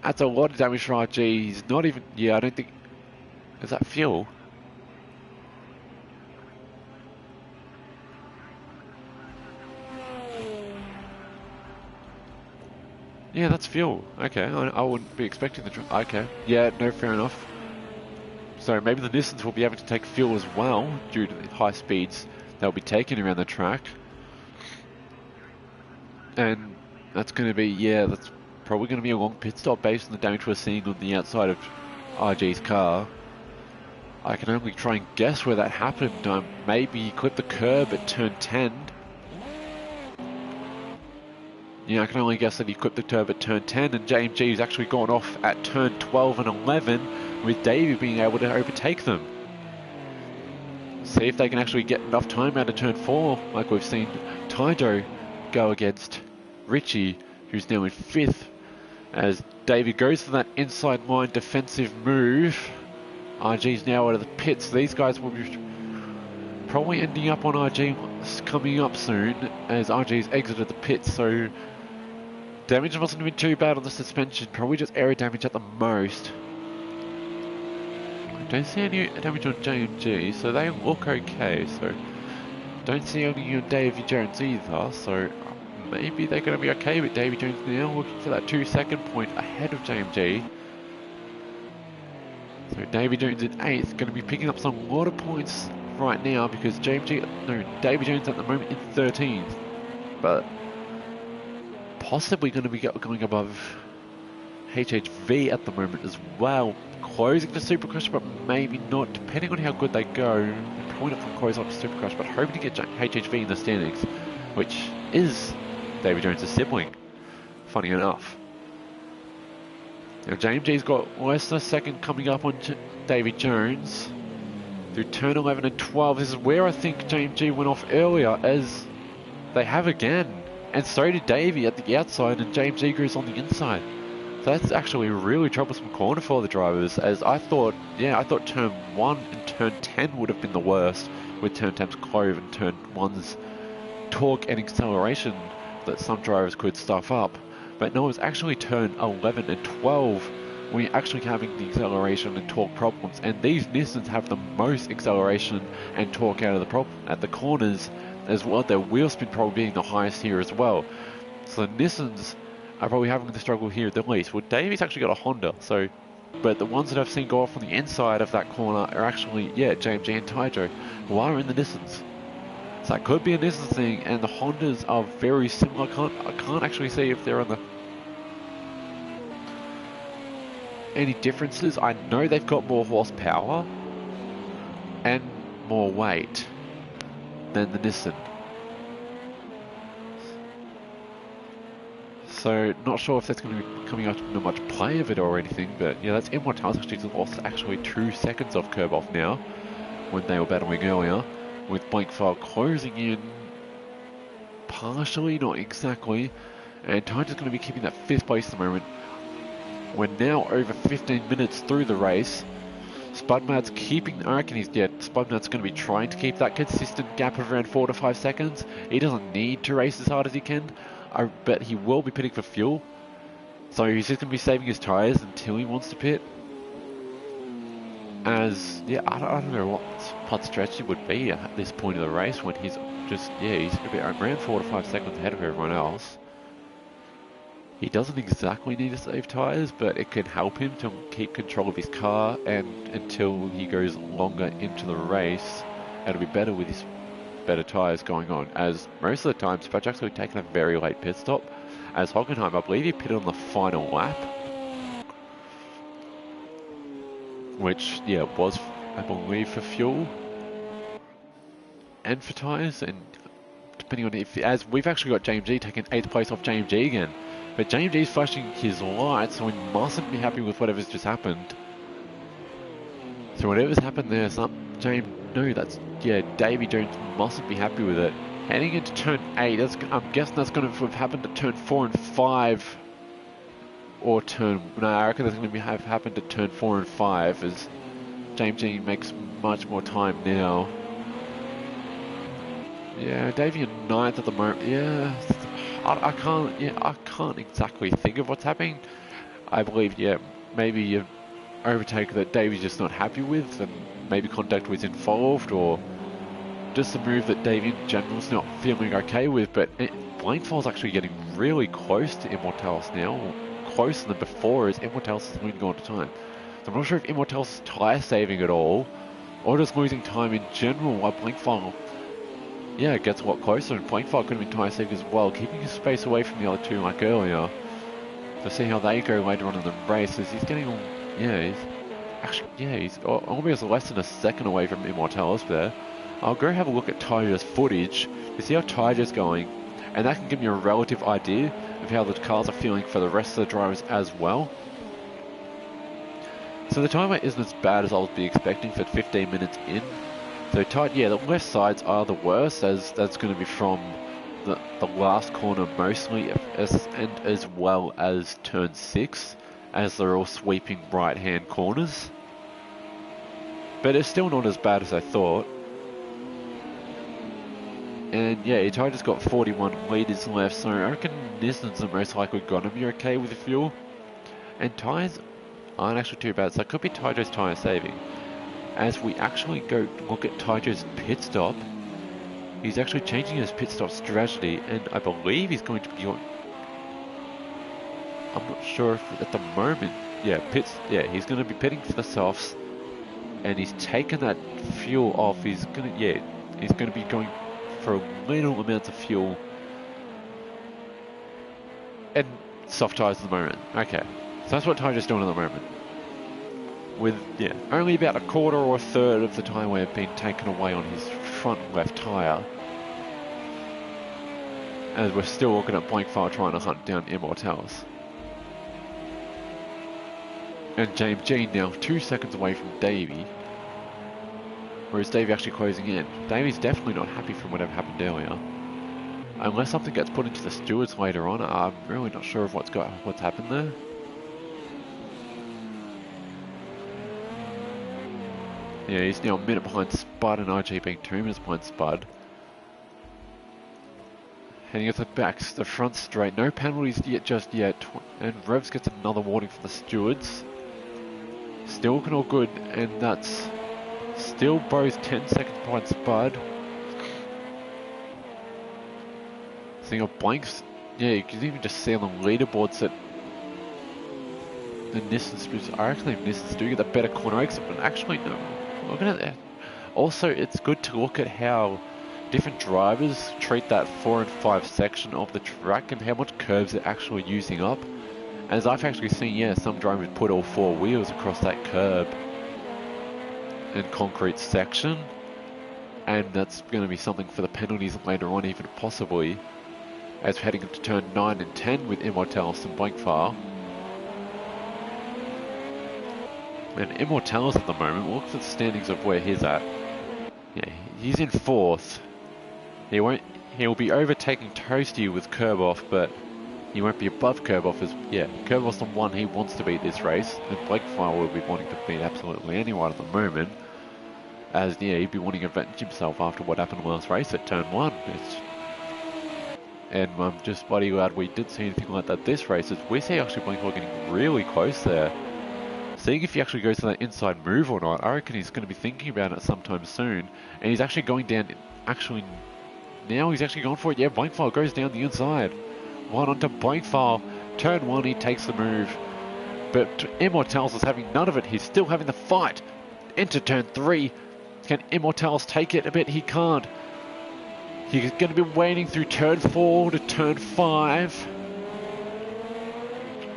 That's a lot of damage for RG. He's not even... Yeah, I don't think... Is that fuel? Yeah, that's fuel. Okay, I wouldn't be expecting the... Okay, yeah, no, fair enough. So maybe the Nissans will be able to take fuel as well due to the high speeds they'll be taking around the track. And that's going to be, yeah, that's probably going to be a long pit stop based on the damage we're seeing on the outside of RG's car. I can only try and guess where that happened. Maybe he clipped the curb at turn 10. Yeah, I can only guess that he clipped the curb at turn 10, and JMG's actually gone off at turn 12 and 11, with Davey being able to overtake them. See if they can actually get enough time out of turn 4, like we've seen Taijo go against Richie, who's now in 5th, as Davey goes for that inside line defensive move. RG's now out of the pits. These guys will be probably ending up on RG coming up soon, as RG's exited the pits, so damage wasn't even too bad on the suspension, probably just aero damage at the most. I don't see any damage on JMG, so they look okay, so don't see any on Davey Jones either, so maybe they're going to be okay with Davey Jones now, looking for that 2-second point ahead of JMG. So Davey Jones in 8th, going to be picking up some lot of points right now, because Davey Jones at the moment in 13th, but possibly going to be going above HHV at the moment as well, closing the Supercrush, but maybe not, depending on how good they go. Probably not going to close up the Supercrush, but hoping to get HHV in the standings, which is Davey Jones' sibling, funny enough. Now JMG's got less than a second coming up on Davey Jones through turn 11 and 12. This is where I think JMG went off earlier, as they have again. And so did Davey at the outside, and JMG goes on the inside. So that's actually a really troublesome corner for the drivers, as I thought turn 1 and turn 10 would have been the worst, with turn 10's clove and turn 1's torque and acceleration that some drivers could stuff up. But no, it was actually turn 11 and 12 when you're actually having the acceleration and torque problems, and these Nissans have the most acceleration and torque out of the corners as well, their wheel spin probably being the highest here as well. So the Nissans are probably having the struggle here the least. Well, Davey's actually got a Honda, so, but the ones that I've seen go off on the inside of that corner are actually, yeah, JMG and Taijo, who are in the Nissans. So that could be a Nissan thing, and the Hondas are very similar. I can't actually see if they're on the any differences. I know they've got more horsepower and more weight than the Nissan. So not sure if that's going to be coming out to much play of it or anything, but yeah, that's Immortals actually lost actually 2 seconds off curb off now when they were battling earlier, with Blank File closing in partially, not exactly, and Tiger's going to be keeping that 5th place at the moment. We're now over 15 minutes through the race. Spudmad's keeping, I reckon Spudmad's going to be trying to keep that consistent gap of around 4 to 5 seconds. He doesn't need to race as hard as he can, but he will be pitting for fuel. So he's just going to be saving his tyres until he wants to pit. As, yeah, I don't know what strategy would be at this point of the race when he's just, yeah, he's going to be around 4 to 5 seconds ahead of everyone else. He doesn't exactly need to save tyres, but it can help him to keep control of his car, and until he goes longer into the race, it'll be better with his better tyres going on, as most of the time Spud's actually taken a very late pit stop, as Hockenheim, I believe he pitted on the final lap, which, yeah, was, I believe, for fuel and for tyres, and depending on if, as we've actually got JMG taking 8th place off JMG again. But James G's flashing his lights, so he mustn't be happy with whatever's just happened. So whatever's happened there, James, no, yeah, Davy Jones mustn't be happy with it. Heading into turn 8, I'm guessing that's going to have happened to turn 4 and 5. Or no, I reckon that's going to have happened to turn 4 and 5 as James G makes much more time now. Yeah, Davy in 9th at the moment. Yeah, I can't exactly think of what's happening. I believe, yeah, maybe an overtake that Davy's just not happy with, and maybe contact was involved, or just a move that Davy in general's not feeling okay with. But Blanefall's actually getting really close to Immortalis now, closer than before, as Immortalis is losing on to time. So I'm not sure if Immortalis is tire saving at all, or just losing time in general, while Blanefall, yeah, it gets a lot closer, and Blanefall could have been tire saving as well, keeping his space away from the other two like earlier. To see how they go later on in the race, as he's getting, he's almost less than a second away from Immortalis there. I'll go have a look at Tiger's footage to see how Tiger's going, and that can give me a relative idea of how the cars are feeling for the rest of the drivers as well. So the timer isn't as bad as I would be expecting for 15 minutes in. So yeah, the left sides are the worst, as that's going to be from the last corner mostly, and as well as turn 6, as they're all sweeping right hand corners. But it's still not as bad as I thought. And yeah, Tiger's got 41 litres left, so I reckon Nissan's the most likely gonna be okay with the fuel. And tyres aren't actually too bad, so it could be Tiger's tyre saving. As we actually go look at Tiger's pit stop, he's actually changing his pit stop strategy, and I believe he's going to be on, I'm not sure if at the moment, he's going to be pitting for the softs, and he's taken that fuel off. He's going to be going for little amounts of fuel and soft tyres at the moment. Okay, so that's what Tiger's doing at the moment. With, only about a quarter or a third of the tyre wear being taken away on his front left tyre. As we're still looking at Blankfire trying to hunt down Immortalis. And James G now 2 seconds away from Davey. Whereas Davey actually closing in. Davey's definitely not happy from whatever happened earlier. Unless something gets put into the stewards later on, I'm really not sure of what's happened there. Yeah, he's now a minute behind Spud, and RG being 2 minutes behind Spud. Heading at the backs, the front straight, no penalties just yet, and Revs gets another warning from the stewards. Still looking all good, and that's still both 10 seconds behind Spud. Seeing a blanks, you can even just see on the leaderboards that the Nissans, I reckon the Nissans do get a better corner exit, but actually no. Looking at that. Also, it's good to look at how different drivers treat that 4 and 5 section of the track and how much curbs they're actually using up. As I've actually seen, some drivers put all 4 wheels across that curb and concrete section, and that's going to be something for the penalties later on, even possibly, as we're heading into turn 9 and 10 with Immortalis and Blankfire. And Immortalis at the moment, look at the standings of where he's at. Yeah, he's in 4th. He'll be overtaking Toasty with curb off, but he won't be above curb off as, curb off's the one he wants to beat this race, and Blankfire will be wanting to beat absolutely anyone at the moment. As, he'd be wanting to avenge himself after what happened last race at turn 1. And I'm just bloody glad we didn't see anything like that this race, as we see actually Blankfire getting really close there. Seeing if he actually goes to that inside move or not, I reckon he's going to be thinking about it sometime soon. And he's actually going down, now he's actually going for it. Yeah, Blankfire goes down the inside. One onto Blankfire. Turn 1, he takes the move. But Immortalis is having none of it. He's still having the fight. Into turn 3. Can Immortalis take it a bit? He can't. He's going to be waiting through turn 4 to turn 5.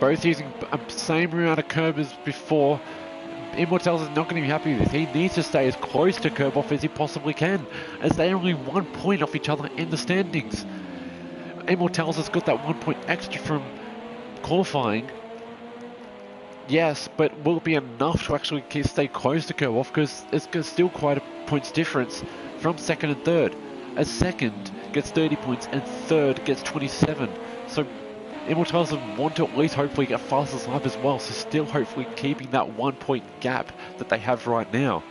Both using the same amount of curb as before. Immortalis is not going to be happy with this. He needs to stay as close to curb off as he possibly can, as they're only 1 point off each other in the standings. Immortalis has got that 1 point extra from qualifying, yes, but will it be enough to actually stay close to Kerboff? Because it's still quite a points difference from second and third. As second gets 30 points and third gets 27. So Immortals want to at least hopefully get fastest lap as well. So still hopefully keeping that 1 point gap that they have right now.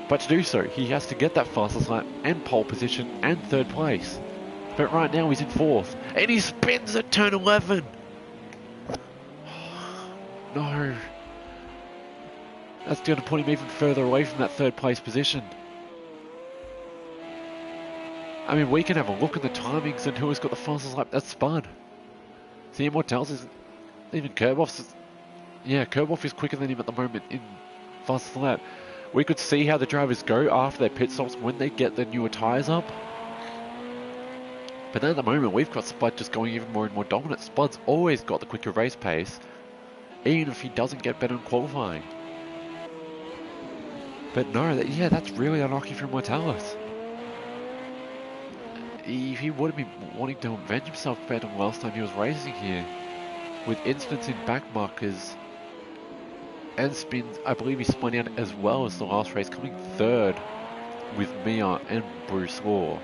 But to do so, he has to get that fastest lap and pole position and third place. But right now he's in fourth. And he spins at turn 11. No. That's going to put him even further away from that third place position. I mean, we can have a look at the timings and who has got the fastest lap. That's Spud. See, Immortals is... Even Kerboff's... Yeah, Kerboff is quicker than him at the moment in fastest lap. We could see how the drivers go after their pit stops when they get the newer tyres up. But then at the moment, we've got Spud just going even more and more dominant. Spud's always got the quicker race pace, even if he doesn't get better in qualifying. But no, yeah, that's really unlucky for Immortalis. He would have been wanting to avenge himself better than last time he was racing here. With incidents in back markers and spins, I believe he spun out as well as the last race, coming third with Mia and Bruce Law.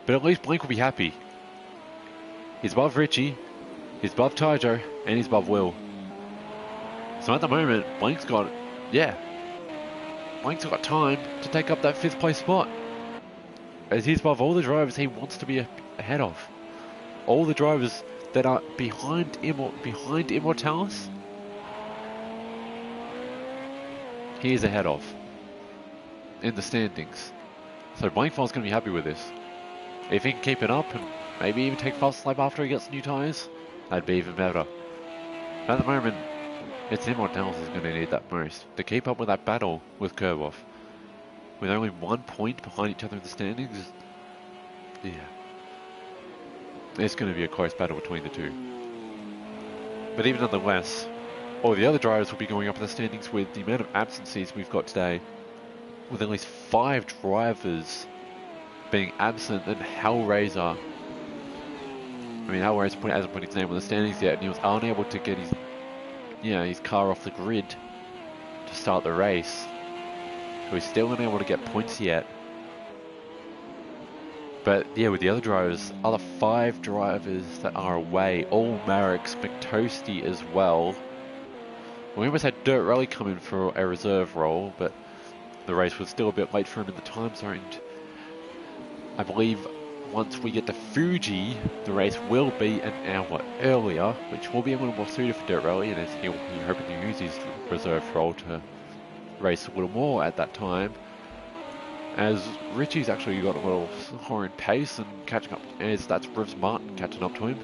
But at least Blink will be happy. He's above Richie, he's above Tyjo, and he's above Will. So at the moment, Blink's got time to take up that 5th place spot. As he's above all the drivers he wants to be ahead of. All the drivers that are behind Immortalis, he is ahead of in the standings. So Blankfall's going to be happy with this. If he can keep it up and maybe even take fast lap after he gets new tyres, that'd be even better. At the moment, it's Immortalis who's going to need that most to keep up with that battle with Kerboff. With only 1 point behind each other in the standings, yeah. It's going to be a close battle between the two. But even nonetheless, all the other drivers will be going up in the standings with the amount of absences we've got today. With at least 5 drivers being absent, and Hellraiser. I mean, Hellraiser hasn't put his name on the standings yet, and he was unable to get his car off the grid to start the race. So he's still unable to get points yet. But yeah, with the other drivers, other 5 drivers that are away, all Mareks, McToasty as well. We almost had Dirt Rally come in for a reserve role, but the race was still a bit late for him in the time zone. I believe once we get to Fuji, the race will be an hour earlier, which will be a little more suited for Dirt Rally, and as he'll be hoping to use his reserve role to race a little more at that time. As Richie's actually got a little higher in pace and catching up, as that's Rivs Martin catching up to him.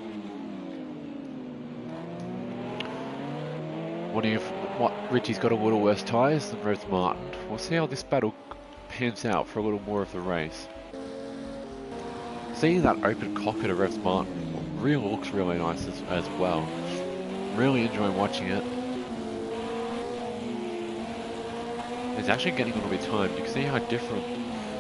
Wondering if Richie's got a little worse tyres than Rivs Martin. We'll see how this battle pans out for a little more of the race. Seeing that open cockpit of Revs Martin really looks really nice as well. Really enjoying watching it. It's actually getting a little bit timed. You can see how different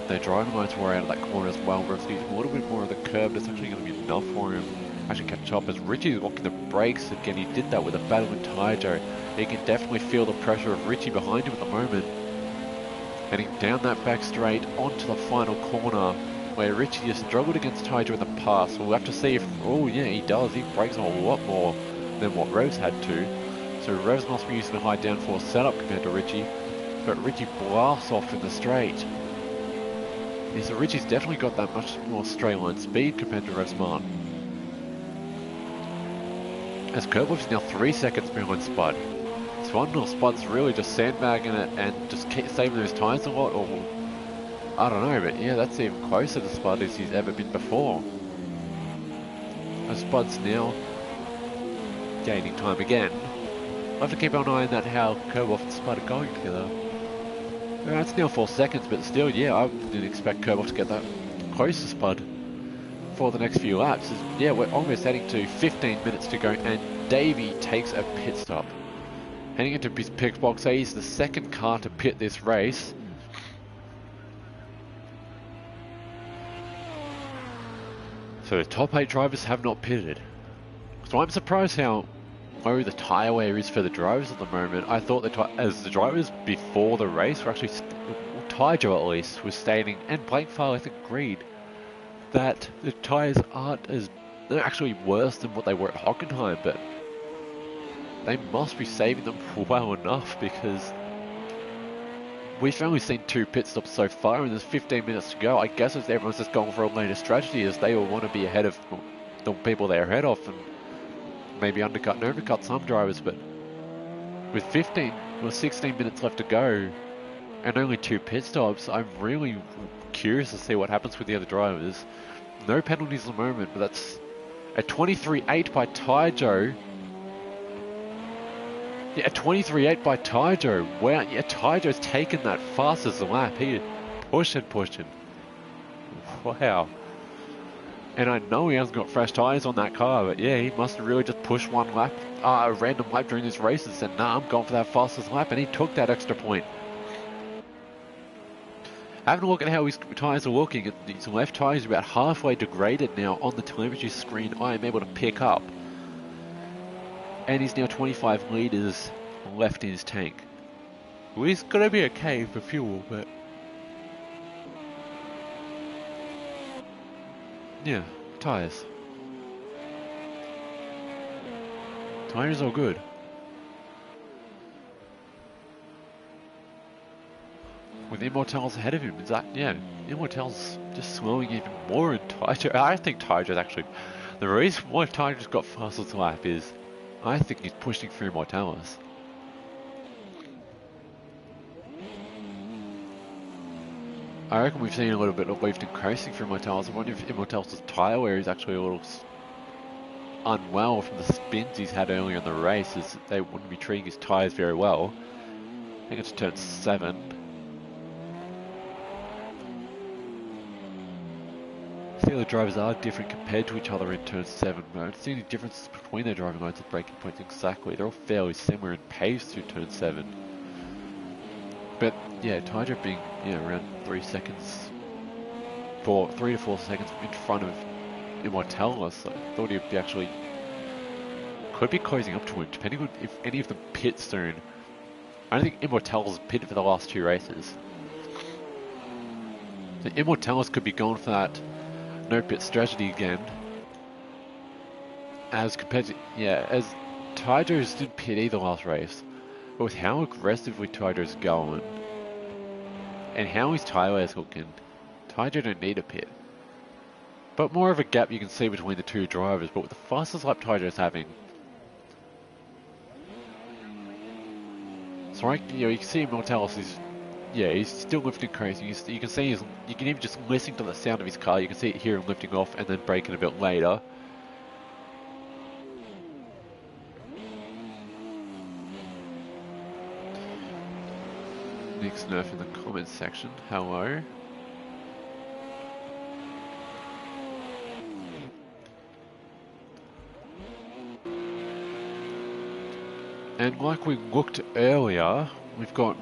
their driving lines were out of that corner as well. Revs using a little bit more of the curb. That's actually going to be enough for him to actually catch up. As Richie's locking the brakes again, he did that with a battle in Tyjo. He can definitely feel the pressure of Richie behind him at the moment. Heading down that back straight onto the final corner, where Richie has struggled against Tyjo in the past. We'll have to see if, oh yeah, he does. He brakes a lot more than what Revs had to. So Revs must be using a high downforce setup compared to Richie. But Richie blasts off in the straight. Yeah, so Richie's definitely got that much more straight line speed compared to Revs Martin. As Kerboff's now 3 seconds behind Spud. Spud's really just sandbagging it and just keep saving those tyres a lot, or I don't know, but yeah, that's even closer to Spud as he's ever been before. As Spud's now gaining time again. We'll have to keep an eye on that, how Kerboff and Spud are going together. It's now 4 seconds, but still, yeah, I didn't expect Kerboff to get that close to Spud for the next few laps. Yeah, we're almost heading to 15 minutes to go, and Davey takes a pit stop. Heading into his pit box, he's the second car to pit this race. So the top 8 drivers have not pitted. So I'm surprised how low the tyre wear is for the drivers at the moment. I thought as the drivers before the race were actually, Tyjo at least, was stating, and Blake Farley I think agreed, that the tyres aren't as, they're actually worse than what they were at Hockenheim, but they must be saving them well enough because we've only seen 2 pit stops so far and there's 15 minutes to go. I guess everyone's just going for a later strategy as they all want to be ahead of the people they're ahead of and maybe undercut and overcut some drivers, but with 15 or 16 minutes left to go and only 2 pit stops, I'm really curious to see what happens with the other drivers. No penalties at the moment, but that's a 23.8 by Tyjo. Yeah, a 23.8 by Tyjo. Wow, yeah, Tyjo's taken that fast as the lap. He pushing. Wow. And I know he hasn't got fresh tyres on that car, but yeah, he must have really just pushed one lap, a random lap during this race and said, nah, I'm going for that fastest lap, and he took that extra point. Having a look at how his tyres are looking, his left tyre is about halfway degraded now on the telemetry screen I am able to pick up. And he's now 25 litres left in his tank. Well, he's going to be okay for fuel, but yeah, tyres. Tyres are good. With Immortals ahead of him, is that, yeah, Immortals just slowing even more in Tyjo. I think Tyjo's actually, the reason why Tyjo's got fastest lap is, I think he's pushing through Immortals. I reckon we've seen a little bit of lift and coasting from Immortals. I wonder if Immortals' tyre wear is actually a little unwell from the spins he's had earlier in the race, as they wouldn't be treating his tyres very well. I think it's turn 7. The other drivers are different compared to each other in turn 7, but I don't see any differences between their driving modes and braking points exactly. They're all fairly similar in pace through turn 7. But yeah, Tyjo being around 3 seconds, 3 to 4 seconds in front of Immortals, I thought he'd be actually, could be closing up to him, depending on if any of them pit soon. I don't think Immortals pitted for the last 2 races. So Immortals could be going for that no pit strategy again, as compared to, as Tyjo's didn't pit either last race, but with how aggressively Tyjo's going and how his tyre wear's looking, Tyjo don't need a pit. But more of a gap you can see between the 2 drivers, but with the fastest lap Tyjo's having, so you can see Immortals is, he's still lifting crazy. You can see you can even just listen to the sound of his car. You can hear him lifting off and then braking a bit later. Nick's Nerf in the comments section. Hello. And like we looked earlier, we've got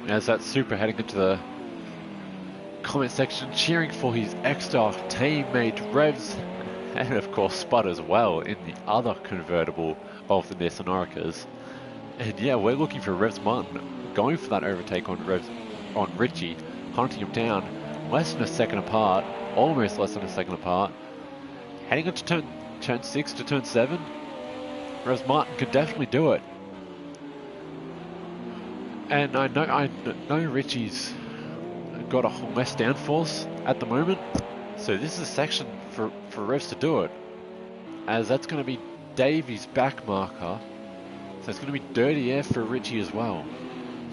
as that Super heading into the comment section, cheering for his extra teammate Revs, and of course Spud as well in the other convertible of the Nissan Oricas. And yeah, we're looking for Revs Martin going for that overtake on Richie, hunting him down less than a second apart, almost less than a second apart. Heading into turn 6 to turn 7, Revs Martin could definitely do it. And I know Richie's got a less downforce at the moment, so this is a section for Revs to do it, as that's going to be Davey's back marker, so it's going to be dirty air for Richie as well.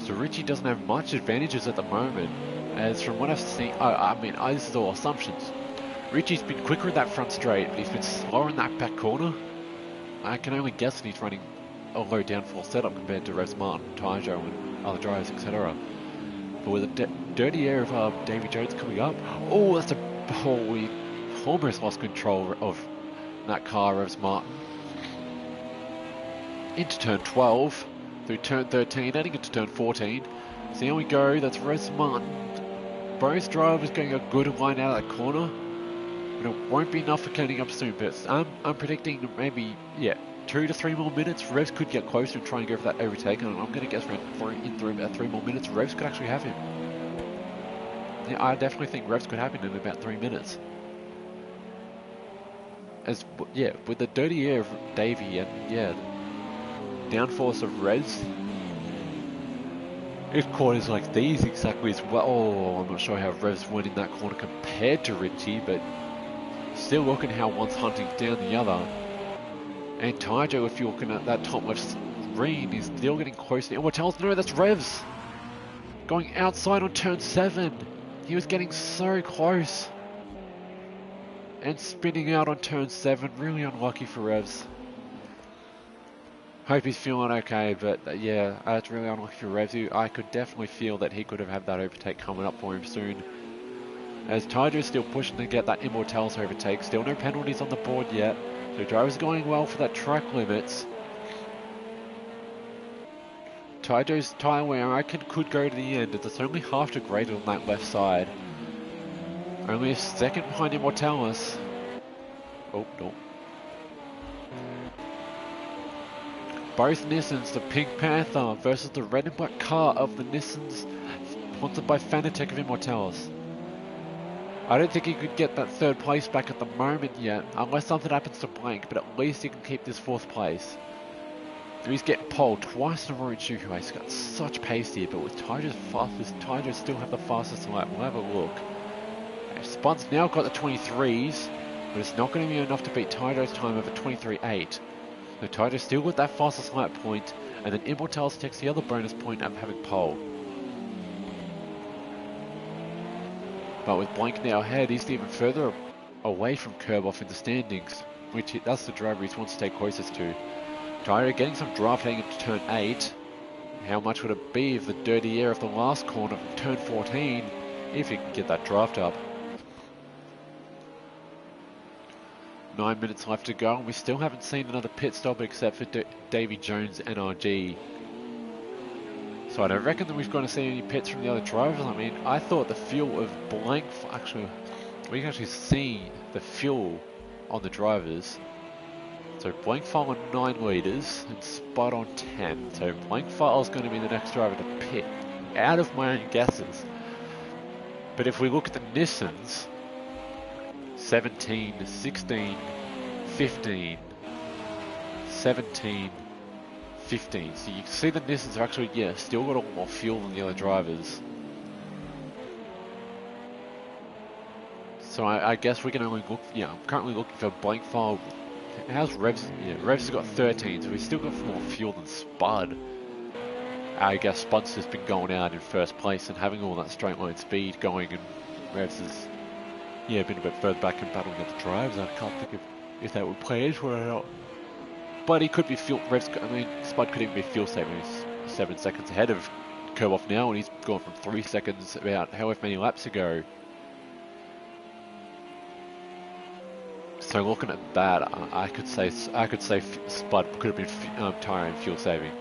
So Richie doesn't have much advantages at the moment, as from what I've seen, this is all assumptions. Richie's been quicker in that front straight, but he's been slower in that back corner. I can only guess that he's running a low downforce setup compared to Revs Martin, Tyjo and other drivers, etc. But with the dirty air of Davy Jones coming up, we almost lost control of that car, Revs Martin. Into turn 12, through turn 13, heading into turn 14. So here we go, that's Revs Martin. Both drivers getting a good line out of that corner. But it won't be enough for catching up soon. But I'm predicting maybe, yeah, 2 to 3 more minutes. Revs could get closer and try and go for that overtake. And I'm going to guess in about 3 more minutes, Revs could actually have him. Yeah, I definitely think Revs could have him in about 3 minutes. Yeah, with the dirty air of Davey and, yeah, downforce of Revs, if corners like these exactly as well. Oh, I'm not sure how Revs went in that corner compared to Richie, but still looking how one's hunting down the other. And Taijo, if you're looking at that top left screen, is still getting close to Immortals. No, that's Revs going outside on turn 7. He was getting so close. And spinning out on turn 7, really unlucky for Revs. Hope he's feeling okay, but yeah, it's really unlucky for Revs. I could definitely feel that he could have had that overtake coming up for him soon. As Taijo's still pushing to get that Immortals overtake, still no penalties on the board yet. So driver's going well for that track limits. Taijo's tyre wear, I reckon, could go to the end, as it's only half degraded on that left side. Only a second behind Immortalis. Oh, no. Both Nissans, the Pink Panther versus the red and black car of the Nissans, sponsored by Fanatec of Immortalis. I don't think he could get that 3rd place back at the moment yet, unless something happens to Blank, but at least he can keep this 4th place. So he's getting pole twice in a row in Zhuhai. He's got such pace here, but with Taijo's fastest, Taijo still have the fastest lap. We'll have a look. Spun's now got the 23s, but it's not going to be enough to beat Taijo's time of a 23.8. So Taijo still got that fastest lap point, and then Immortals takes the other bonus point of having pole. But with Blank now ahead, he's even further away from Kerboff in the standings, which that's the driver he wants to stay closest to. Taijo getting some draft heading into turn 8. How much would it be if the dirty air of the last corner from turn 14, if he can get that draft up? 9 minutes left to go, and we still haven't seen another pit stop except for Davy Jones NRG. So I don't reckon that we've got to see any pits from the other drivers. I mean, I thought the fuel of Blank, actually, we can actually see the fuel on the drivers. So Blank File on 9 litres and Spud on 10. So Blank File is going to be the next driver to pit, out of my own guesses. But if we look at the Nissans, 17, 16, 15, 17, 15. So you can see the Nissans have actually, yeah, still got a lot more fuel than the other drivers. So I guess we can only look, yeah, I'm currently looking for Blank File. How's Revs? Yeah, Revs has got 13, so we've still got more fuel than Spud. I guess Spud's just been going out in 1st place and having all that straight line speed going, and Revs has, yeah, been a bit further back and battling at the drives. I can't think if that would play into it or not. But he could be fuel. Spud could even be fuel saving. He's 7 seconds ahead of Kerboff now, and he's gone from 3 seconds about however many laps ago. So looking at that, I could say Spud could have been tyre and fuel saving.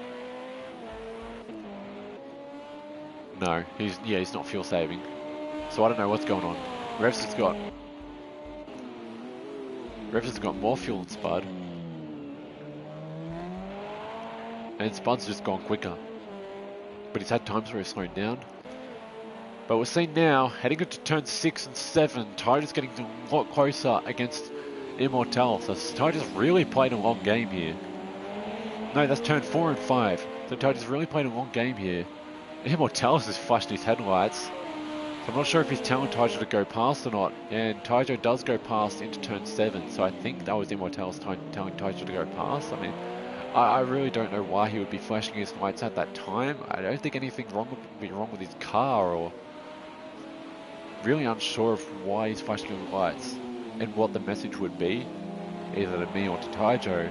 No, he's not fuel saving. So I don't know what's going on. Revs has got more fuel than Spud. And Spud's just gone quicker. But he's had times where he's slowed down. But we're seeing now, heading into turn 6 and 7, Taijo's getting a lot closer against Immortal. So Taijo's really played a long game here. No, that's turn 4 and 5. So Taijo's really played a long game here. Immortalis has flashed his headlights. So I'm not sure if he's telling Taijo to go past or not. And Taijo does go past into turn 7. So I think that was Immortalis telling Taijo to go past. I mean, I really don't know why he would be flashing his lights at that time. I don't think anything would be wrong with his car, or really unsure of why he's flashing his lights and what the message would be, either to me or to Taijo.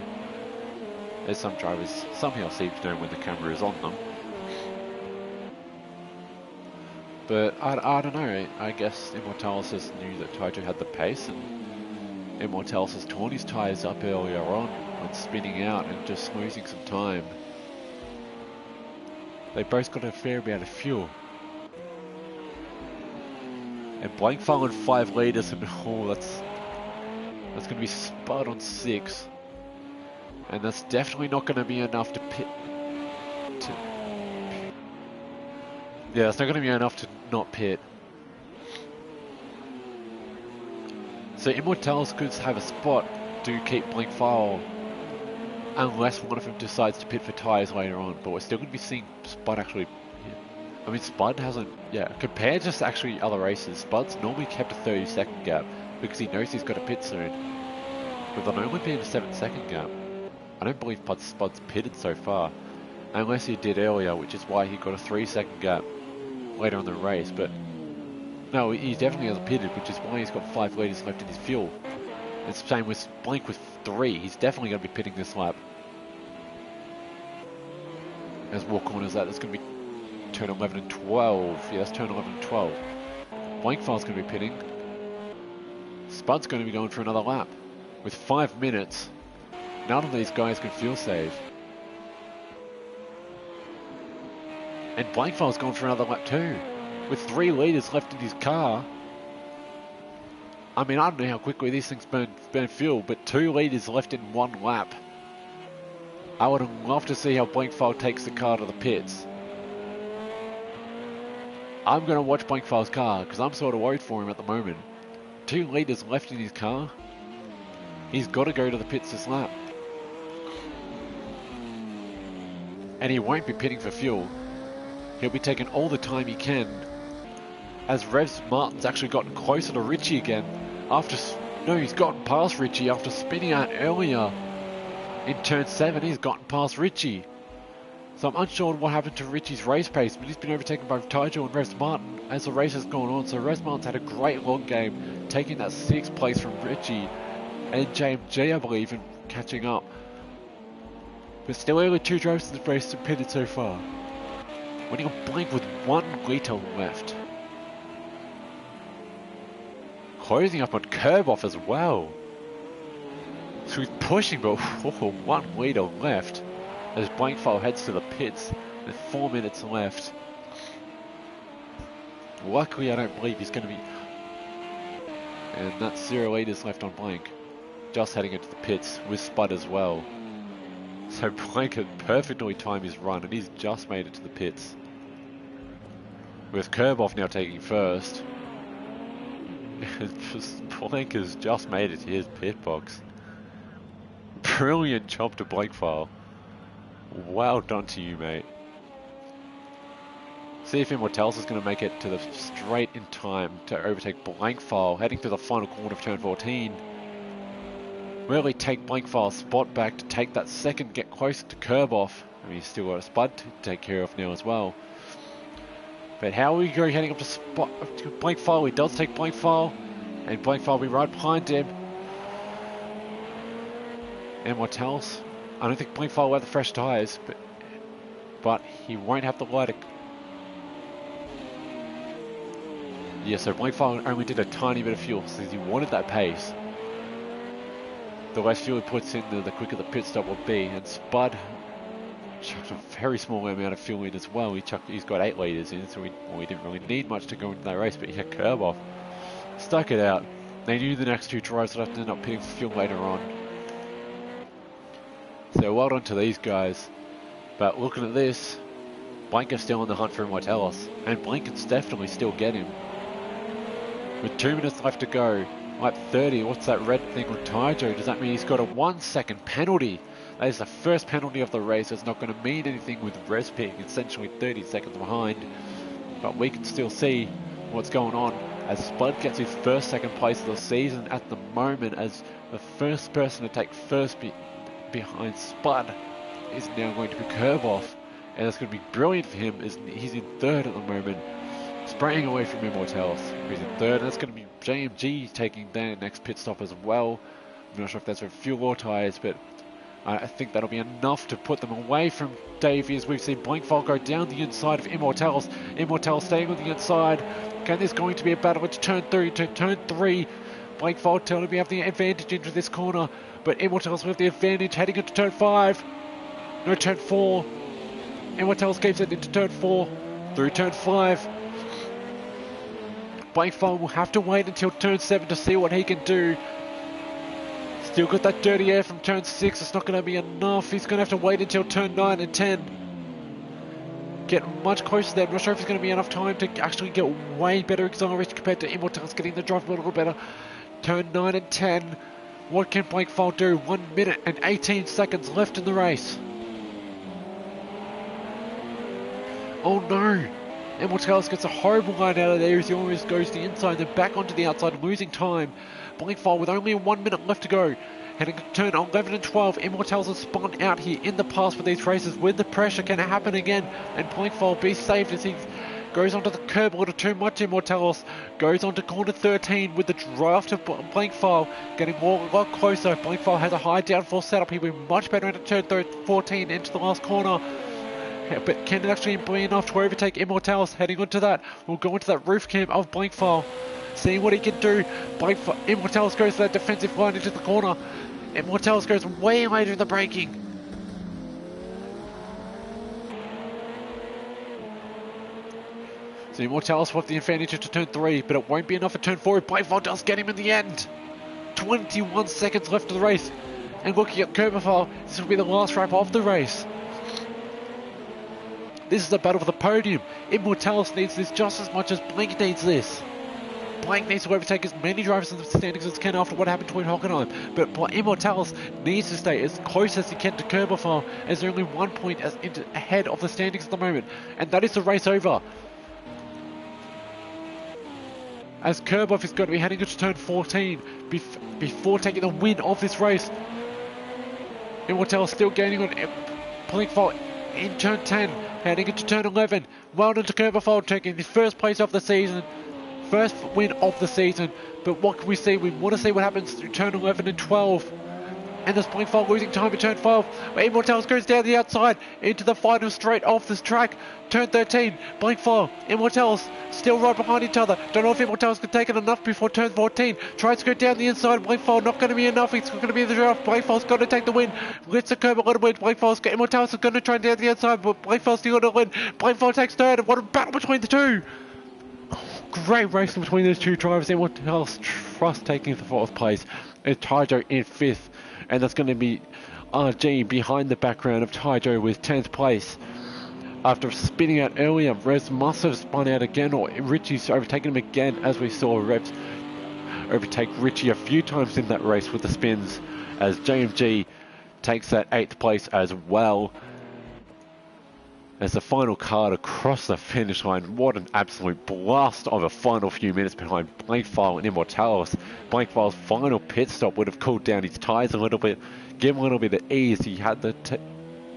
As some drivers somehow seem to know when the camera is on them. But I don't know, I guess Immortalis just knew that Taijo had the pace, and Immortalis has torn his tyres up earlier on when spinning out and just losing some time. They both got a fair amount of fuel. And Blank fell in 5 litres, and oh, That's going to be Spud on 6. And that's definitely not going to be enough to pit. Yeah, it's not going to be enough to not pit. So Immortals could have a spot to keep Blink File unless one of them decides to pit for tyres later on. But we're still going to be seeing Spud actually. I mean, Spud hasn't, compared to actually other races, Spud's normally kept a 30-second gap because he knows he's got to pit soon. With them only being a 7-second gap, I don't believe Spud's pitted so far, unless he did earlier, which is why he got a 3-second gap later in the race. But no, he definitely hasn't pitted, which is why he's got 5 litres left in his fuel. It's the same with Blink with 3. He's definitely going to be pitting this lap. There's more corners that. There's going to be turn 11 and 12. Yeah, that's turn 11 and 12. Blankfile's going to be pitting. Spud's going to be going for another lap. With 5 minutes, none of these guys can fuel save. And Blankfile's going for another lap too. With 3 litres left in his car. I mean, I don't know how quickly these things burn fuel, but 2 litres left in 1 lap. I would love to see how Blankfile takes the car to the pits. I'm going to watch Blankfile's car, because I'm sort of worried for him at the moment. 2 litres left in his car. He's got to go to the pits this lap. And he won't be pitting for fuel. He'll be taking all the time he can. As Revs Martin's actually gotten closer to Richie again. He's gotten past Richie after spinning out earlier. In turn 7, he's gotten past Richie. So I'm unsure what happened to Richie's race pace, but he's been overtaken by Taijo and Revs Martin as the race has gone on. So Revs Martin's had a great long game, taking that 6th place from Richie. And JMG, I believe, in catching up. But still only 2 drivers in the race have pitted so far. Winning a Blink with 1 litre left. Closing up on curb off as well. So he's pushing, but 1 litre left. As Blankfile heads to the pits with 4 minutes left. Luckily, I don't believe he's going to be... And that's 0 litres left on Blank. Just heading into the pits with Spud as well. So Blank had perfectly timed his run and he's just made it to the pits. With Kerboff now taking first. Blank has just made it to his pit box. Brilliant job to Blankfile. Well done to you, mate. See if Immortals is going to make it to the straight in time to overtake Blankfile, heading to the final corner of turn 14. Really take Blankfile's spot back to take that second, get closer to Kerboff. I mean, he's still got a Spud to take care of now as well. But how are we going heading up to Blankfile? He does take Blankfile, and Blankfile will be right behind him. Immortals. I don't think Blankfile will have the fresh tyres, but he won't have the lighter. Yeah, so Blankfile only did a tiny bit of fuel since he wanted that pace. The less fuel he puts in, the quicker the pit stop will be. And Spud chucked a very small amount of fuel in as well. He's got 8 litres in, so he didn't really need much to go into that race, but he had curb off. Stuck it out. They knew the next 2 drivers would have to end up pitting for fuel later on. So well done to these guys. But looking at this, Blank is still on the hunt for Immortals, and Blank can definitely still get him. With 2 minutes left to go, lap 30, what's that red thing on Taijo? Does that mean he's got a 1-second penalty? That is the first penalty of the race. It's not going to mean anything with Res being essentially 30 seconds behind. But we can still see what's going on as Spud gets his first second place of the season at the moment, as the first person to take first behind Spud is now going to be Kerboff, and it's going to be brilliant for him as he's in 3rd at the moment, spraying away from Immortals. He's in 3rd, and that's going to be JMG taking their next pit stop as well. I'm not sure if that's for fuel or tyres, but I think that'll be enough to put them away from Davey, as we've seen Blankfile go down the inside of Immortals. Immortals staying on the inside. Can this going to be a battle into turn 3? To turn 3, Blankfile telling me have the advantage into this corner, but Immortals with the advantage heading into turn 5. No, turn 4. Immortals keeps it into turn 4. Through turn 5. Blankfile will have to wait until turn 7 to see what he can do. Still got that dirty air from turn 6. It's not going to be enough. He's going to have to wait until turn 9 and 10. Get much closer there. I'm not sure if it's going to be enough time to actually get way better acceleration compared to Immortals getting the drive a little better. Turn 9 and 10. What can Blake Fowl do? 1 minute and 18 seconds left in the race. Oh no! Immortals gets a horrible line out of there as he almost goes to the inside, then back onto the outside, losing time. Blake Fowl with only 1 minute left to go. Heading to turn 11 and 12, Immortals has spun out here in the past for these races. With the pressure, can it happen again? And Blake Fowl be saved as he goes onto the curb a little too much. Immortals goes onto corner 13 with the draft of Blake Fowl getting a lot closer. Blake Fowl has a high downforce setup. He'll be much better into turn 14 into the last corner. But can it actually be enough to overtake Immortals? Heading onto that, we'll go into that roof cam of Blake Fowl. Seeing what he can do. Immortals goes to that defensive line into the corner. Immortals goes way later in the braking. So Immortals will have the advantage into turn 3, but it won't be enough for turn 4. Blake Fowl does get him in the end. 21 seconds left of the race. And looking at Kerberfall, this will be the last lap of the race. This is a battle for the podium. Immortals needs this just as much as Blake needs this. Blake needs to overtake as many drivers in the standings as can after what happened between Hockenheim. But Immortals needs to stay as close as he can to Kerberfall, as they're only 1 point ahead of the standings at the moment. And that is the race over. As Kerboff is going to be heading into turn 14 before taking the win of this race. Immortals still gaining on Blake Fowl in turn 10, heading into turn 11. Well done to Kerberfall, taking the first place of the season. First win of the season. But what can we see? We want to see what happens through turn 11 and 12. And there's Blake Fowl losing time in turn 12. Immortals goes down the outside into the final straight off this track. Turn 13, Blake Fowl, Immortals still right behind each other. Don't know if Immortals can take it enough before turn 14. Tries to go down the inside. Blake Fowl not going to be enough. It's going to be the draft. Blake Fowl's going to take the win. Lets the curb a little bit. Immortals is going to try down the inside, but Blake Fowl's still going to win. Blake Fowl takes third. And what a battle between the two. Great racing between those two drivers. Immortals trust taking the 4th place. And Taijo in 5th. And that's going to be RG behind the background of Taijo with 10th place. After spinning out earlier, Revs must have spun out again, or Richie's overtaken him again, as we saw Revs overtake Richie a few times in that race with the spins, as JMG takes that 8th place as well. As the final car to cross the finish line, what an absolute blast of a final few minutes behind Blake Fowl and Immortals. Blake Fowl's final pit stop would have cooled down his tyres a little bit, give him a little bit of ease. He had to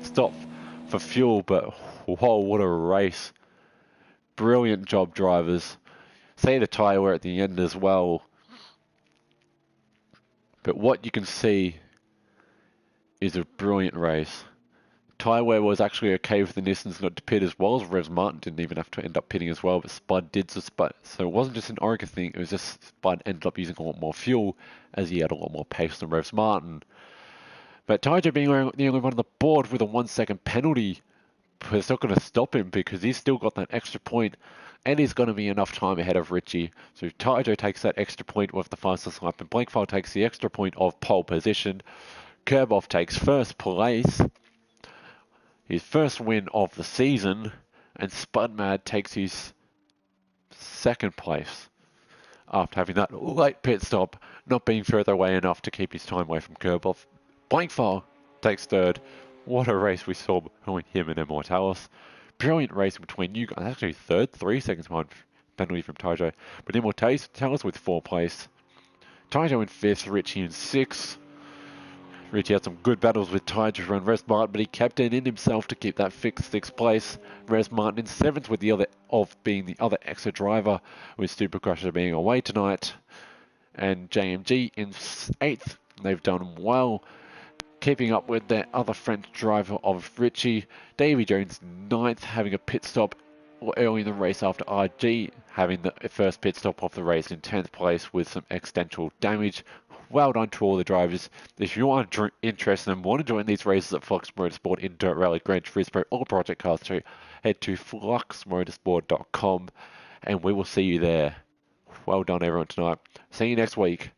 stop for fuel, but whoa, what a race. Brilliant job, drivers. See the tyre wear at the end as well. But what you can see is a brilliant race. Tyre wear was actually okay with the Nissans not to pit as well, as Revs Martin didn't even have to end up pitting as well, but Spud did. So it wasn't just an Oregon thing, it was just Spud ended up using a lot more fuel as he had a lot more pace than Revs Martin. But Taijo being the only one on the board with a 1 second penalty, it's not going to stop him because he's still got that extra point and he's going to be enough time ahead of Richie. So Taijo takes that extra point with the fastest lap, and Blake Fowl takes the extra point of pole position. Kerboff takes 1st place, his first win of the season, and Spudmad takes his 2nd place after having that late pit stop, not being further away enough to keep his time away from Kerboff. Blake Fowl takes 3rd. What a race we saw between him and Immortals. Brilliant racing between you guys. Actually 3rd, 3 seconds behind penalty from Taijo. But Immortals with 4th place. Taijo in 5th, Richie in 6th. Richie had some good battles with Taijo and Revs Martin, but he kept it in himself to keep that 6th place. Revs Martin in 7th, with the other extra driver, with Supercrusher being away tonight. And JMG in 8th. They've done well, keeping up with their other French driver of Richie. Davy Jones 9th, having a pit stop early in the race after RG having the first pit stop of the race in 10th place with some accidental damage. Well done to all the drivers. If you are interested and want to join these races at Fluxmotorsport in Dirt Rally, Gran Turismo, or Project Cars 2, head to fluxmotorsport.com and we will see you there. Well done everyone tonight. See you next week.